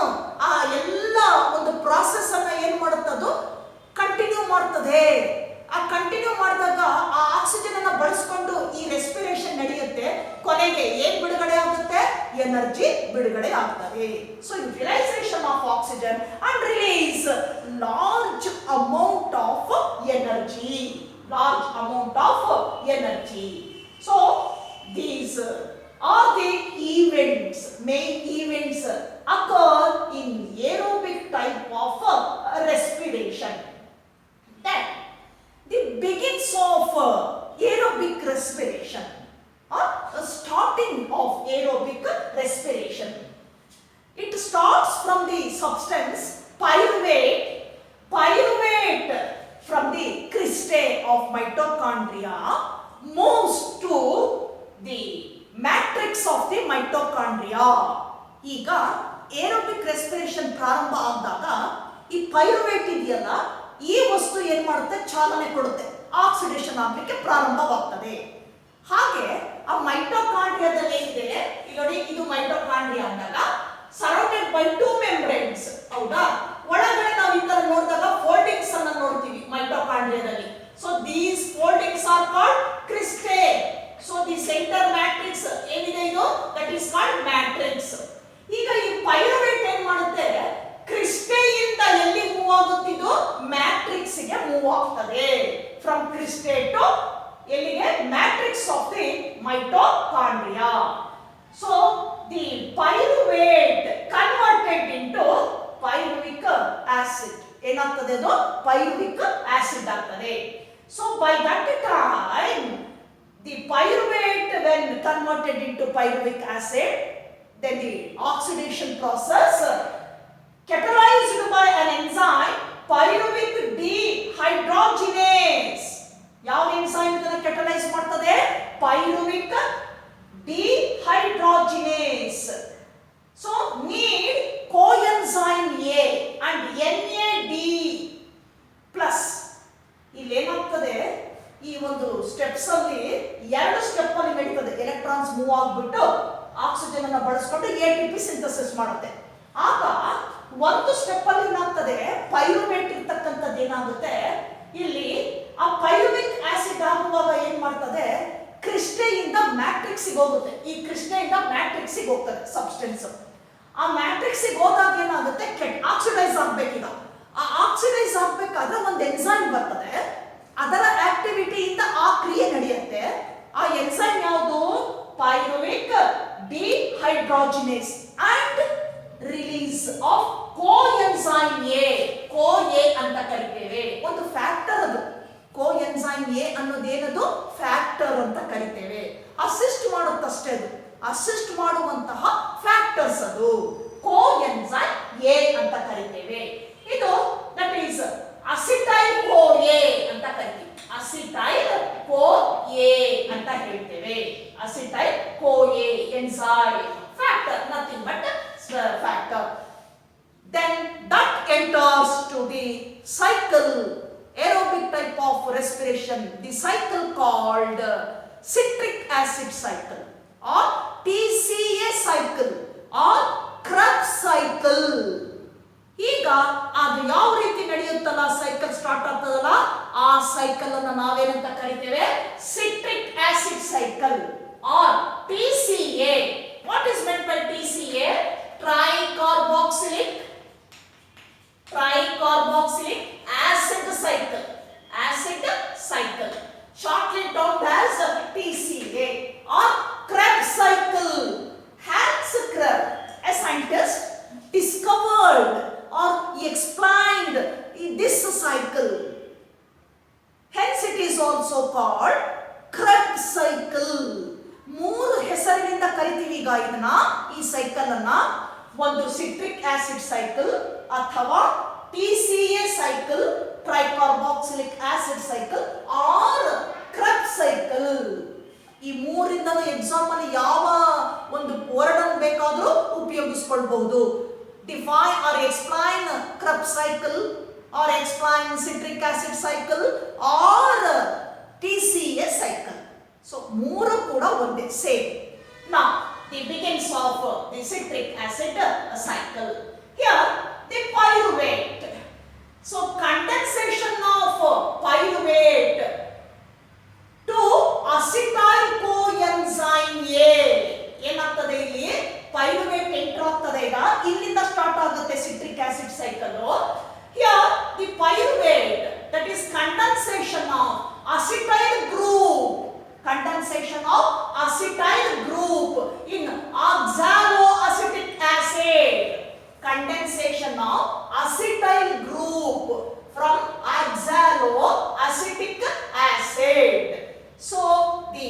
ಆ ಎಲ್ಲ ಒಂದು ಪ್ರಾಸೆಸ್ ಅನ್ನ ಏನ್ ಮಾಡುತ್ತದು, ಕಂಟಿನ್ಯೂ ಮಾಡ್ತದೆ. ಆ ಕಂಟಿನ್ಯೂ ಮಾಡಿದಾಗ ಆ ಆಕ್ಸಿಜನ್ ಅನ್ನ ಬಳಸ್ಕೊಂಡು ಈ ರೆಸ್ಪಿರೇಷನ್ ನಡೆಯುತ್ತೆ. ಕೊನೆಗೆ ಏನ್ ಬಿಡುಗಡೆ ಆಗುತ್ತೆ, ಎನರ್ಜಿ ಬಿಡುಗಡೆ ಆಗ್ತದೆ. So utilisation of oxygen and release large amount of energy. Large amount of energy. So these are the events, main events occur in aerobic type of respiration. Then the begins of aerobic respiration or starting of aerobic respiration. It starts from the substance pyruvate. Pyruvate from the cristae of mitochondria moves to the matrix of the mitochondria. ಈಗ aerobic respiration ಪ್ರಾರಂಭ ಆದಾಗ ಈ pyruvate ಇದೆಯಲ್ಲ, ಈ ವಸ್ತು ಏನ್ ಮಾಡುತ್ತೆ, ಚಾಲನೆ ಕೊಡುತ್ತೆ, ಆಕ್ಸಿಡೇಷನ್ ಆಗ್ಲಿಕ್ಕೆ ಪ್ರಾರಂಭವಾಗ್ತದೆ. ಹಾಗೆ ಆ ಮೈಟೋಕಾಂಡ್ರಿಯಾದಲ್ಲಿ ಏನಿದೆ, ಈಗ ನೋಡಿ, ಇದು ಮೈಟೋಕಾಂಡ್ರಿಯಾ ಅಂದಾಗ ಸರೌಂಡೆಡ್ ಬೈ 2 ಮೆಂಬ್ರೇನ್ಸ್. ಹೌದಾ? ಒಳಗಡೆ ನಾವು ಈ ತರ ನೋಡಿದಾಗ ಫೋಲ್ಡಿಂಗ್ಸ್ ಅನ್ನ ನೋಡ್ತೀವಿ ಮೈಟೋಕಾಂಡ್ರಿಯಾದಲ್ಲಿ. So these foldings are called cristae. So the centre matrix ಏನಿದೆ ಇದು, ದಟ್ ಈಸ್ ಕಾಲ್ಡ್ ಮ್ಯಾಟ್ರಿಕ್ಸ್. ಈಗ ಈ ಪೈರುವೇಟ್ ಏನ್ ಮಾಡುತ್ತೆ, ಕ್ರಿಸ್ಟೆಯಿಂದ ಎಲ್ಲಿ ಮೂವ್ ಆಗುತ್ತಿದ್ದು, ಮ್ಯಾಟ್ರಿಕ್ಸ್ ಗೆ ಮೂವ್ ಆಗ್ತದೆ. ಫ್ರಮ್ ಕ್ರಿಸ್ಟೆ ಟು ಎಲ್ಲಿಗೆ, matrix of the mitochondria. So the pyruvate converted into ಪೈರುವಿಕ್ acid. ಏನಾಗ್ತದೆ ಅದು, ಪೈರುವಿಕ್ ಆಸಿಡ್ ಆಗ್ತದೆ. So by that time the pyruvate, when converted into pyruvic acid, then the oxidation process catalyzed by an enzyme pyruvic dehydrogenase. ಯಾವ enzyme ಇದನ್ನ catalyze ಮಾಡ್ತದೆ, pyruvic dehydrogenase. So need coenzyme A and NAD plus. ಇಲ್ಲಿ ಏನಾಗ್ತದೆ, ಈ ಒಂದು steps ಅಲ್ಲಿ 2 step ಅಲ್ಲಿ ನಡೀತದೆ. ಎಲೆಕ್ಟ್ರಾನ್ಸ್ ಮೂವ್ ಆಗ್ಬಿಟ್ಟು ಆಕ್ಸಿಜನ್ ಅನ್ನ ಬಳಸ್ಕೊಂಡು ATP ಸಿಂಥಸಿಸ್ ಮಾಡುತ್ತೆ. ಆಗ ಒಂದು ಸ್ಟೆಪ್ ಅಲ್ಲಿ ಏನಾಗ್ತದೆ, ಪೈರುವೇಟ್ ಇರ್ತಕ್ಕಂಥದ್ದು ಏನಾಗುತ್ತೆ, ಇಲ್ಲಿ ಆ ಪೈರುವಿಕ್ ಆಸಿಡ್ ಆಗುವಾಗ ಏನ್ ಮಾಡ್ತದೆ, ಕ್ರಿಸ್ಟೆಯಿಂದ ಮ್ಯಾಟ್ರಿಕ್ಸ್ ಹೋಗುತ್ತೆ. ಈ ಕ್ರಿಸ್ಟೆಯಿಂದ ಮ್ಯಾಟ್ರಿಕ್ಸ್ ಹೋಗ್ತದೆ ಸಬ್ಸ್ಟೆನ್ಸ್. ಆ ಮ್ಯಾಟ್ರಿಕ್ಸ್ ಹೋದಾಗ ಏನಾಗುತ್ತೆ, ಆಕ್ಸಿಡೈಸ್ ಆಗ್ಬೇಕೀಗ. ಆ ಆಕ್ಸಿಡೈಸ್ ಆಗ್ಬೇಕಾದ್ರೆ ಒಂದು ಎನ್ಸೈಮ್ ಬರ್ತದೆ, ಅದರ ಆಕ್ಟಿವಿಟಿಯಿಂದ ಆ ಕ್ರಿಯೆ ನಡೆಯುತ್ತೆ. ಆ ಎನ್ಸೈಮ್ ಯಾವುದು, pyruvic dehydrogenase and release of coenzyme A. Co A ಅಂತ ಕರಿತೇವೆ, ಒಂದು ಫ್ಯಾಕ್ಟರ್ ಅದು. ಕೋಎನ್ಸೈಮ್ ಎ ಅನ್ನೋದೇನದು, ಫ್ಯಾಕ್ಟರ್ ಅಂತ ಕರಿತೇವೆ. ಅಸಿಸ್ಟ್ ಮಾಡುತ್ತಷ್ಟೇ, ಅದು ಅಸಿಸ್ಟ್ ಮಾಡುವಂತಹ ಫ್ಯಾಕ್ಟರ್ಸ್ ಅದು ಕೋಎನ್ಸೈಮ್ ಎ ಅಂತ ಕರಿತೇವೆ. ಇದು that is acetyl co A ಅಂತ ಕರಿತೀವಿ. ಅಸಿಟೈಲ್ ಕೋ ಎ ಅಂತ ಹೇಳ್ತೇವೆ. Acetyl co A enzyme factor, nothing but factor. Then that enters to the cycle, aerobic type of respiration, the cycle called citric acid cycle or TCA cycle or Krebs cycle. ಈಗ ಅದು ಯಾವ ರೀತಿ ನಡೆಯುತ್ತಲ್ಲ, cycle start ಆಗ್ತದಲ್ಲ, ಆ cycle ಅನ್ನು ನಾವೇನಂತ ಕರಿತೇವೆ, citric acid cycle or TCA. What is meant by TCA? Tricarboxylic acid cycle. Acid cycle, shortly termed as TCA or Krebs cycle. Hans Krebs, a scientist, discovered or he explained this cycle. Hence it is also called Krebs cycle. 3 ಹೆಸರಿನಿಂದ ಕರಿತೀವಿ ಈಗ ಇದನ್ನ, ಈ cycle ಅನ್ನ. ಒಂದು citric acid cycle ಅಥವಾ TCA cycle, tricarboxylic acid cycle or Krebs cycle. ಈ 3ರಿಂದಲೂ ಎಕ್ಸಾಮ್ ಅಲ್ಲಿ ಯಾವ ಒಂದು ವರ್ಡ್ ಅನ್ನು ಬೇಕಾದರೂ ಉಪಯೋಗಿಸಿಕೊಳ್ಳಬಹುದು. Define or explain Krebs cycle or explain citric acid cycle or TCA cycle. So ಮೂರು ಕೂಡ ಒಂದೇ same. Now the begins of the citric acid cycle. Here the pyruvate. So condensation of pyruvate to acetyl coenzyme A. ಏನಾಗ್ತದೆ ಇಲ್ಲಿ pyruvate enter ಆಗ್ತದೆ. ಈಗ ಇಲ್ಲಿಂದ start ಆಗುತ್ತೆ citric acid cycle. Here the pyruvate, that is condensation of acetyl group, condensation of acetyl group in oxaloacetic acid, condensation of acetyl group from oxaloacetic acid. So the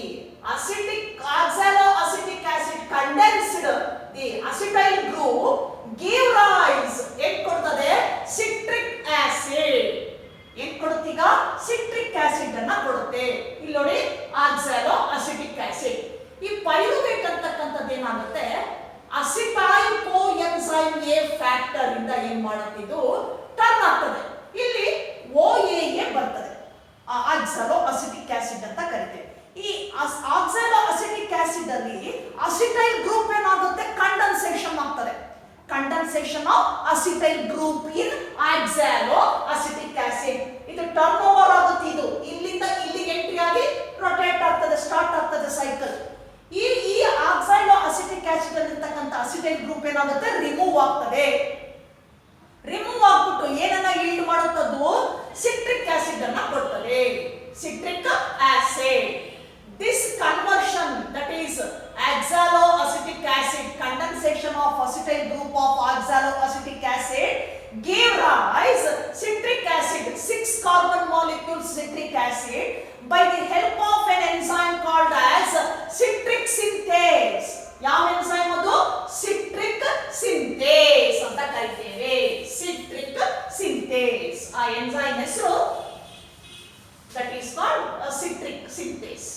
oxaloacetic acid condensed the acetyl group give rise ಏನು ಕೊಡ್ತದೆ citric acid. ಏನು ಕೊಡುತ್ತೀಗ citric acid ಅನ್ನ ಕೊಡುತ್ತೆ. ಇಲ್ಲಿ ನೋಡಿ ಆಕ್ಸಾಲೋಅಸಿಟಿಕ್ acid. ಈ pyruvate ಅಂತಕ್ಕಂಥದ್ದು ಏನಾಗುತ್ತೆ ಅಸಿಟೈಲ್ ಕೋಎನ್ಸೈಮ್ ಎ ಫ್ಯಾಕ್ಟರ್ ಇಂದ ಏನ್ ಮಾಡುತ್ತಿದ್ದು ಟರ್ನ್ ಆಗ್ತದೆ. ಇಲ್ಲಿ OAA ಬರ್ತದೆ, ಆಕ್ಸಾಲೋಅಸಿಟಿಕ್ ಆಸಿಡ್ ಅಂತ ಕರಿತೇವೆ. ಈ ಆಕ್ಸಾಲೋಅಸಿಟಿಕ್ ಆಸಿಡ್ ಅಲ್ಲಿ ಅಸಿಟೈಲ್ ಗ್ರೂಪ್ ಏನಾಗುತ್ತೆ ಕಂಡೆನ್ಸೇಷನ್ ಆಗ್ತದೆ. Condensation of acetyl group in oxaloacetic acid. ಇದು ಟರ್ನ್ ಓವರ್ ಆಗುತ್ತೆ. ಇದು ಇಲ್ಲಿಂದ ಇಲ್ಲಿಗೆ ಎಂಟ್ರಿ ಆಗಿ ರೊಟೇಟ್ ಆಗ್ತದೆ, ಸ್ಟಾರ್ಟ್ ಆಗ್ತದೆ ಸೈಕಲ್. ಈ ಆಕ್ಸಾಲೋಅಸಿಟಿಕ್ ಆಸಿಡ್ ಅಲ್ಲಿ ಇರ್ತಕ್ಕಂಥ ಅಸಿಟೈಲ್ ಗ್ರೂಪ್ ಏನಾಗುತ್ತೆ ರಿಮೂವ್ ಆಗ್ತದೆ. ರಿಮೂವ್ ಆಗ್ಬಿಟ್ಟು ಏನನ್ನ ಈಲ್ಡ್ ಮಾಡುತ್ತದು ಸಿಟ್ರಿಕ್ ಆಸಿಡ್ ಅನ್ನ ಕೊಡ್ತದೆ, citric acid. This conversion, that is oxaloacetic acid, condensation of acetyl group of oxaloacetic acid gave rise citric acid, 6 carbon molecule citric acid by the help of an enzyme called as citric synthase. ಯಾವ enzyme ಅದು citric synthase ಅಂತ ಕರೀತೇವೆ. citric synthase ಆ enzyme ಹೆಸರು that is called citric synthase.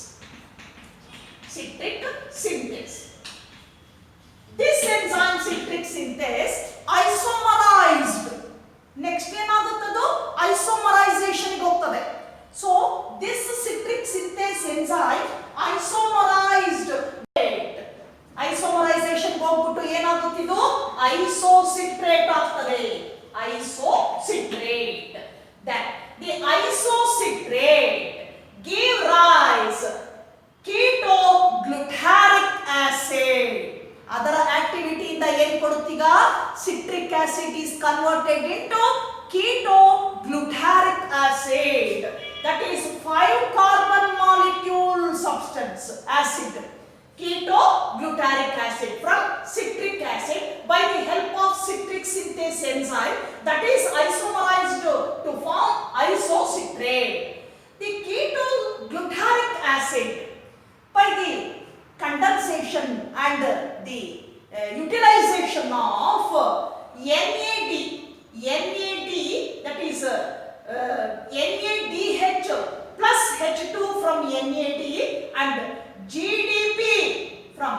Citric synthase. This enzyme citric synthase isomerized. Next ಏನಾಗುತ್ತದು isomerization ಗೆ ಹೋಗ್ತದೆ. So this citric synthase enzyme isomerized. Isomerization ಗೆ ಹೋಗ್ಬಿಟ್ಟು ಏನಾಗುತ್ತಿದ್ದು isocitrate ಆಗ್ತದೆ. Isocitrate. That the isocitrate give rise keto-glutaric acid. ಅದರ activity ಇಂದ ಏನು ಕೊಡುತ್ತೀಗ citric acid is converted into keto-glutaric acid. That is 5 carbon molecule substance acid. Keto-glutaric acid from citric acid by the help of citric synthase enzyme that is isomerized to form isocitrate. The keto-glutaric acid by the condensation and the utilization of NAD, that is NADH plus H2 from NAD and GTP from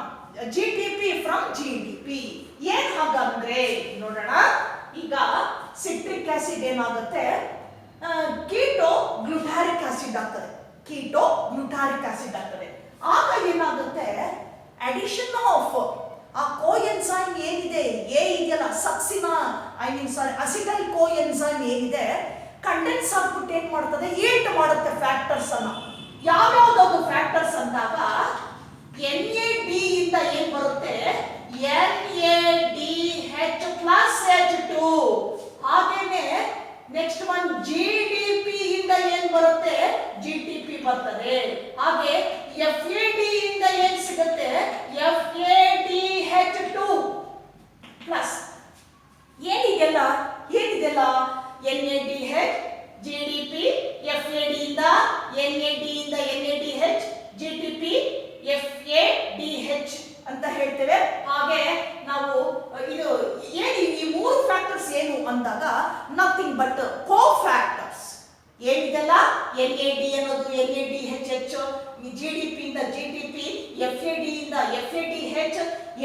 GDP. ಏನು ಹಾಗಂದ್ರೆ ನೋಡೋಣ. ಈಗ citric acid ಏನಾಗುತ್ತೆ ಕೀಟೋಗ್ಲುಟಾರಿಕ್ acid ಆಗ್ತದೆ. ಕೀಟೋಗ್ಲುಟಾರಿಕ್ acid ಆಗ್ತದೆ. ಆಗ ಏನಾಗುತ್ತೆ addition of ಆ ಕೋಎನ್ಸೈಮ್ ಏನಿದೆ ಎ ಇದೆಯಲ್ಲ ಸಕ್ಸಿನ ಅಸಿಟೈಲ್ ಕೋಎನ್ಸೈಮ್ ಏನಿದೆ ಕಂಡೆನ್ಸ್ ಆಗ್ಬಿಟ್ಟು ಏನ್ ಮಾಡ್ತದೆ ಈಲ್ಡ್ ಮಾಡುತ್ತೆ ಫ್ಯಾಕ್ಟರ್ಸ್ ಅನ್ನ. ಯಾವ್ಯಾವ್ದು ಫ್ಯಾಕ್ಟರ್ಸ್ ಅಂದಾಗ NAD ಇಂದ ಏನ್ ಬರುತ್ತೆ NADH plus H2. ಹಾಗೇನೆ ನೆಕ್ಸ್ಟ್ ಒನ್ GDP ಇಂದ ಏನ್ ಬರುತ್ತೆ GTP ಬರ್ತದೆ. ಹಾಗೆ FAD ಇಂದ ಏನ್ ಸಿಗುತ್ತೆ FADH2 ಪ್ಲಸ್ ಏನಿದೆಲ್ಲ NADH GDP FAD ಇಂದ NADH GTP FADH ಅಂತ ಹೇಳ್ತೇವೆ. ಹಾಗೆ ನಾವು ಇದು ಏನು ಈ ಮೂರು ಫ್ಯಾಕ್ಟರ್ಸ್ ಏನು ಅಂದಾಗ ನಥಿಂಗ್ ಬಟ್ ಕೋ ಫ್ಯಾಕ್ಟರ್ಸ್. ಏನಿದೆಲ್ಲ NAD ಅನ್ನೋದು NADH, GDP ಇಂದ GTP, FAD ಇಂದ FADH,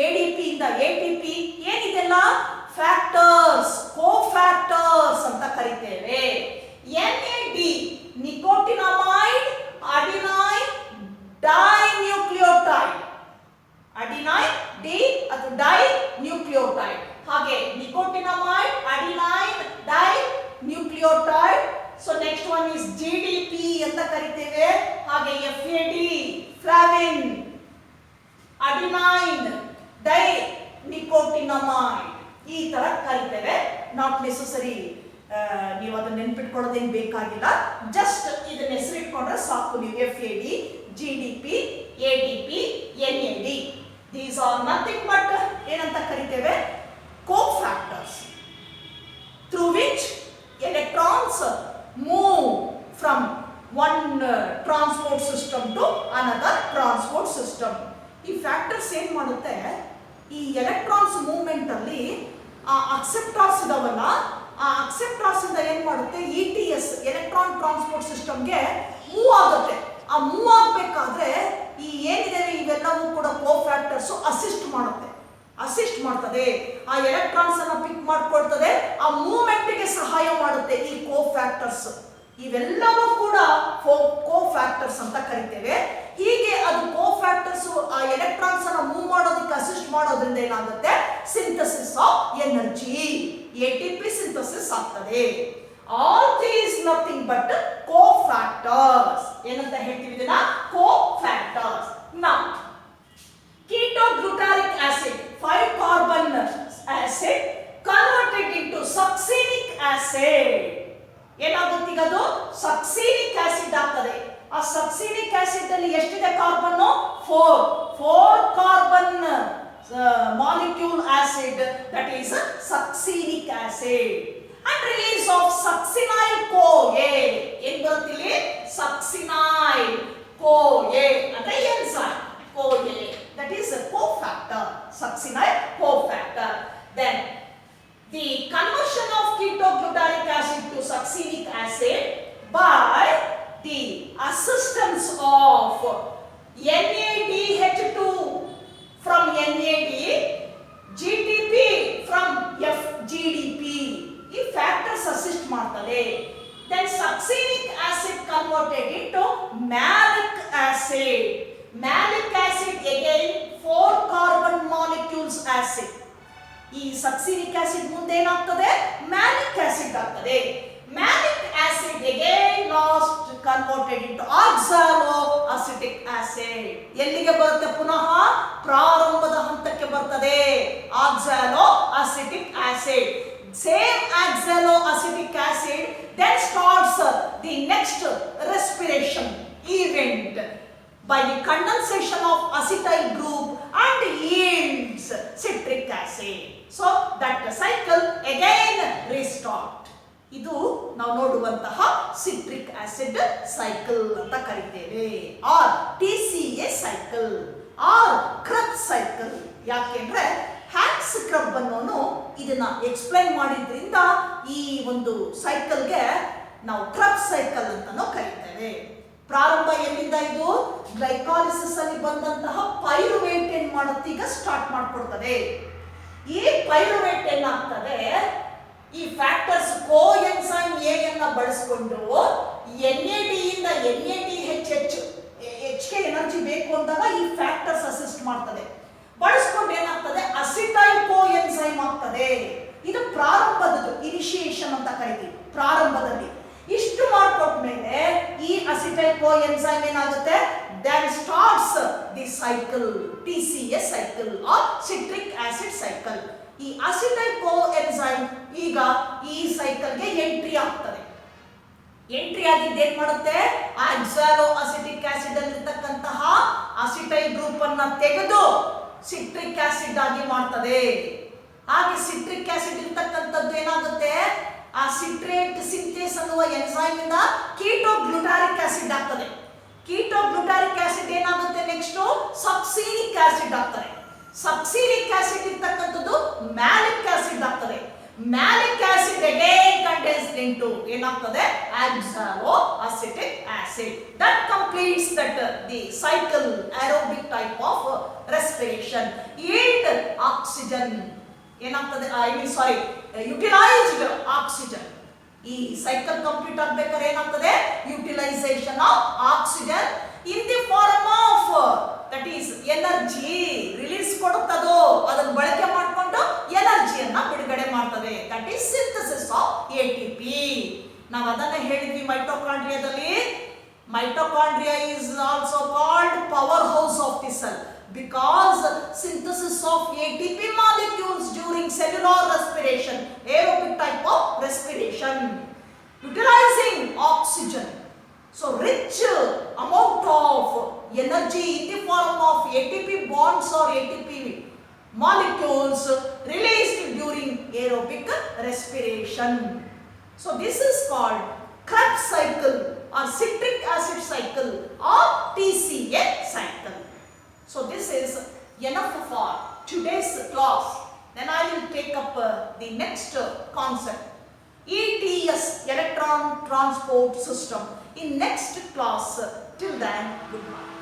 ADP ಇಂದ ATP ಏನಿದೆಲ್ಲ ಫ್ಯಾಕ್ಟರ್ಸ್, ಕೋ ಫ್ಯಾಕ್ಟರ್ಸ್ ಅಂತ ಕರಿತೇವೆ. ಹಾಗೆ FAD ಫ್ಲಾವಿನ್, ಅಡಿನೈನ್ ಡೈ ನಿಕೋಟಿನಮೈಡ್ ಈ ತರ ಕರಿತೇವೆ. ನಾಟ್ ನೆಸೆಸರಿ ನೀವು ಅದನ್ನ ನೆನ್ಪಿಟ್ಕೊಳ್ಳೋದೇನು ಬೇಕಾಗಿಲ್ಲ. ಜಸ್ಟ್ ಇದನ್ನ ಹೆಸರಿಟ್ಕೊಂಡ್ರೆ ಸಾಕು ನೀವು. FAD, GDP, ADP, NAD these are nothing but ಏನಂತ ಕರಿತೇವೆ, cofactors through which electrons move from one transport system to another transport system. ಈ ಫ್ಯಾಕ್ಟರ್ಸ್ ಏನ್ ಮಾಡುತ್ತೆ, ಈ ಎಲೆಕ್ಟ್ರಾನ್ಸ್ ಮೂವ್ಮೆಂಟ್ ಅಲ್ಲಿ ಆ ಅಕ್ಸೆಪ್ಟಾರ್ಸ್ ಇದಾವಲ್ಲ, ಆ ಅಕ್ಸೆಪ್ಟಾರ್ಸ್ ಇಂದ ಏನ್ ಮಾಡುತ್ತೆ, ETS ಎಲೆಕ್ಟ್ರಾನ್ ಟ್ರಾನ್ಸ್ಪೋರ್ಟ್ ಸಿಸ್ಟಮ್ಗೆ ಮೂವ್ ಆಗುತ್ತೆ. ಆ ಮೂವ್ ಆಗ್ಬೇಕಾದ್ರೆ ಈ ಏನಿದೆ ಇವೆಲ್ಲವೂ ಕೂಡ ಕೋಫ್ಯಾಕ್ಟರ್ಸ್ ಅಸಿಸ್ಟ್ ಮಾಡ್ತದೆ. ಆ ಎಲೆಕ್ಟ್ರಾನ್ಸ್ ಅನ್ನ ಪಿಕ್ ಮಾಡ್ಕೊಳ್ತದೆ, ಆ ಮೂವ್ಮೆಂಟ್ ಗೆ ಸಹಾಯ ಮಾಡುತ್ತೆ ಈ ಕೋಫ್ಯಾಕ್ಟರ್ಸ್. ಇವೆಲ್ಲವೂ ಕೂಡ ಕೋಫ್ಯಾಕ್ಟರ್ಸ್ ಅಂತ ಕರಿತೇವೆ. ಹೀಗೆ ಅದು ಕೋಫ್ಯಾಕ್ಟರ್ಸ್ ಆ ಎಲೆಕ್ಟ್ರಾನ್ಸ್ ಅನ್ನ ಮೂವ್ ಮಾಡೋದಕ್ಕೆ ಅಸಿಸ್ಟ್ ಮಾಡೋದ್ರಿಂದ ಏನಾಗುತ್ತೆ, synthesis of energy, ATP synthesis ಆಗ್ತದೆ. All these nothing but cofactors. ಏನಂತ ಹೇಳ್ತೀವಿ ಇದನ್ನ, cofactors. Now ketoglutarate acid 5 carbon acid converted into succinic acid. ಏನಾಗುತ್ತೆ ಈಗ, ಅದು ಸಕ್ಸಿನಿಕ್ ಆಸಿಡ್ ಆಗ್ತದೆ. ಆ ಸಕ್ಸಿನಿಕ್ ಆಸಿಡ್ ಅಲ್ಲಿ ಎಷ್ಟಿದೆ carbon, 4 carbon molecule acid, that is succinic acid, and release of succinyl CoA. ಏನು ಬರುತ್ತೆ ಇಲ್ಲಿ, succinyl CoA ಅಂದ್ರೆ enzyme CoA, that is a cofactor, succinyl cofactor. Then the conversion of ketoglutaric acid to succinic acid by the assistance of NADH2 from NAD, GTP from FGDP. ಈ factors assist ಮಾಡ್ತದೆ. Then succinic acid converted into malic acid. Malic acid again 4 carbon molecules acid. ಈ ಸಕ್ಸಿನಿಕ್ acid ಮುಂದೆ ಏನಾಗ್ತದೆ, malic acid ಆಗ್ತದೆ. Malic acid again last converted into oxaloacetic acid. ಎಲ್ಲಿಗೆ ಬರುತ್ತೆ, ಪುನಃ ಪ್ರಾರಂಭದ ಹಂತಕ್ಕೆ ಬರ್ತದೆ. oxaloacetic acid, same oxaloacetic acid then starts the next respiration event by the condensation of acetyl group and yields citric acid. So that cycle again restart. ಇದು ನಾವು ನೋಡುವಂತಹ citric acid cycle ಅಂತ ಕರಿತೇವೆ, or TCA cycle or Krebs cycle. ಯಾಕೆಂದ್ರೆ Hans Krebs ಅನ್ನೋನು ಇದನ್ನ explain ಮಾಡಿದ್ರಿಂದ ಈ ಒಂದು ಸೈಕಲ್ಗೆ ನಾವು ಕ್ರಬ್ ಸೈಕಲ್ ಅಂತಾನೂ ಕರಿತೇವೆ. ಪ್ರಾರಂಭ ಎಲ್ಲಿಂದ, ಇದು ಗ್ಲೈಕಾಲಿಸಿಸ್ ಅಲ್ಲಿ ಬಂದಂತಹ ಪೈರುವೇಟ್ ಏನ್ ಮಾಡುತ್ತೆ, ಈಗ ಸ್ಟಾರ್ಟ್ ಮಾಡ್ಕೊಡ್ತದೆ. ಈ ಪೈರುವೇಟ್ ಏನಾಗ್ತದೆ, ಈ ಫ್ಯಾಕ್ಟರ್ಸ್ ಕೋ ಎನ್ಸೈಮ್ ಎ ಅನ್ನ ಬಳಸಿಕೊಂಡು NAD ಇಂದ NADH ಹೆಚ್ಚಿಗೆ ಎನರ್ಜಿ ಬೇಕು ಅಂದಾಗ ಈ ಫ್ಯಾಕ್ಟರ್ಸ್ ಅಸಿಸ್ಟ್ ಮಾಡ್ತದೆ. ಬಳಸ್ಕೊಂಡು ಏನಾಗ್ತದೆ, ಅಸಿಟೈಲ್ ಕೋ ಎನ್ಸೈಮ್ ಆಗ್ತದೆ. ಇದು ಪ್ರಾರಂಭದ್ದು, ಇನಿಷಿಯೇಷನ್ ಅಂತ ಕರಿತೀವಿ. ಪ್ರಾರಂಭದಲ್ಲಿ ಇಷ್ಟು ಮಾಡ್ಕೊಟ್ಮೇಲೆ ಈ ಅಸಿಟೈಲ್ ಕೋ ಎನ್ಸೈಮ್ ಏನಾಗುತ್ತೆ, then starts the cycle, TCA cycle or citric acid cycle. ಈ ಅಸಿಟೈಲ್ ಕೋ ಎನ್ಸೈಮ್ ಈಗ ಈ ಸೈಕಲ್ಗೆ ಎಂಟ್ರಿ ಆಗ್ತದೆ. ಎಂಟ್ರಿ ಆಗಿದ್ದು ಏನ್ ಮಾಡುತ್ತೆ, ಆಕ್ಸಾಲೋಅಸಿಟಿಕ್ ಆಸಿಡ್ ಅಲ್ಲಿ ಇರತಕ್ಕಂತಹ ಅಸಿಟೈಲ್ ಗ್ರೂಪ್ ಅನ್ನ ತೆಗೆದು ಸಿಟ್ರಿಕ್ ಆಸಿಡ್ ಆಗಿ ಮಾಡ್ತದೆ. ಹಾಗೆ ಸಿಟ್ರಿಕ್ ಆಸಿಡ್ ಇರತಕ್ಕಂಥದ್ದು ಏನಾಗುತ್ತೆ, ಆ ಸಿಟ್ರೇಟ್ ಸಿಂಥೇಸ್ ಅನ್ನುವ ಎನ್ಸೈಮ್ ಇಂದ ಕೀಟೋಗ್ಲುಟಾರಿಕ್ ಆಸಿಡ್ ಆಗ್ತದೆ. ಕೀಟೋಗ್ಲುಟಾರಿಕ್ ಆಸಿಡ್ ಏನಾಗುತ್ತೆ, ನೆಕ್ಸ್ಟ್ ಸಕ್ಸಿನಿಕ್ ಆಸಿಡ್ ಆಗ್ತದೆ. ಸಕ್ಸಿನಿಕ್ ಆಸಿಡ್ ಇರತಕ್ಕಂಥದ್ದು ಮ್ಯಾಲಿಕ್ ಆಸಿಡ್ ಆಗ್ತದೆ. Malic acid again contains into ಏನಾಗ್ತದೆ, oxaloacetic acid. That completes the cycle, aerobic type of respiration. Yield oxygen ಏನಾಗ್ತದೆ, ಯುಟಿಲೈಸ್ಡ್ ಆಕ್ಸಿಜನ್. ಈ ಸೈಕಲ್ ಕಂಪ್ಲೀಟ್ ಆಗ್ಬೇಕಾದ್ರೆ ಏನಾಗ್ತದೆ, utilisation of oxygen in the form of that is energy release ಕೊಡುತ್ತದೋ, ಅದನ್ನು ಬಳಕೆ ಮಾಡಿಕೊಂಡು ಎನರ್ಜಿಯನ್ನ ಬಿಡುಗಡೆ ಮಾಡ್ತದೆ. That is synthesis of ATP. ನಾವು ಅದನ್ನ ಹೇಳಿದ್ವಿ ಮೈಟೋಕಾಂಡ್ರಿಯಾದಲ್ಲಿ Mitochondria is also called powerhouse of the cell because synthesis of ATP molecules during cellular respiration, aerobic type of respiration, utilizing oxygen. So rich amount of energy in the form of ATP bonds or ATP molecules released during aerobic respiration. So this is called Krebs cycle or citric acid cycle or TCA cycle. So this is enough for today's class. Then I will take up the next concept, ETS, electron transport system, in next class. Till then, goodbye.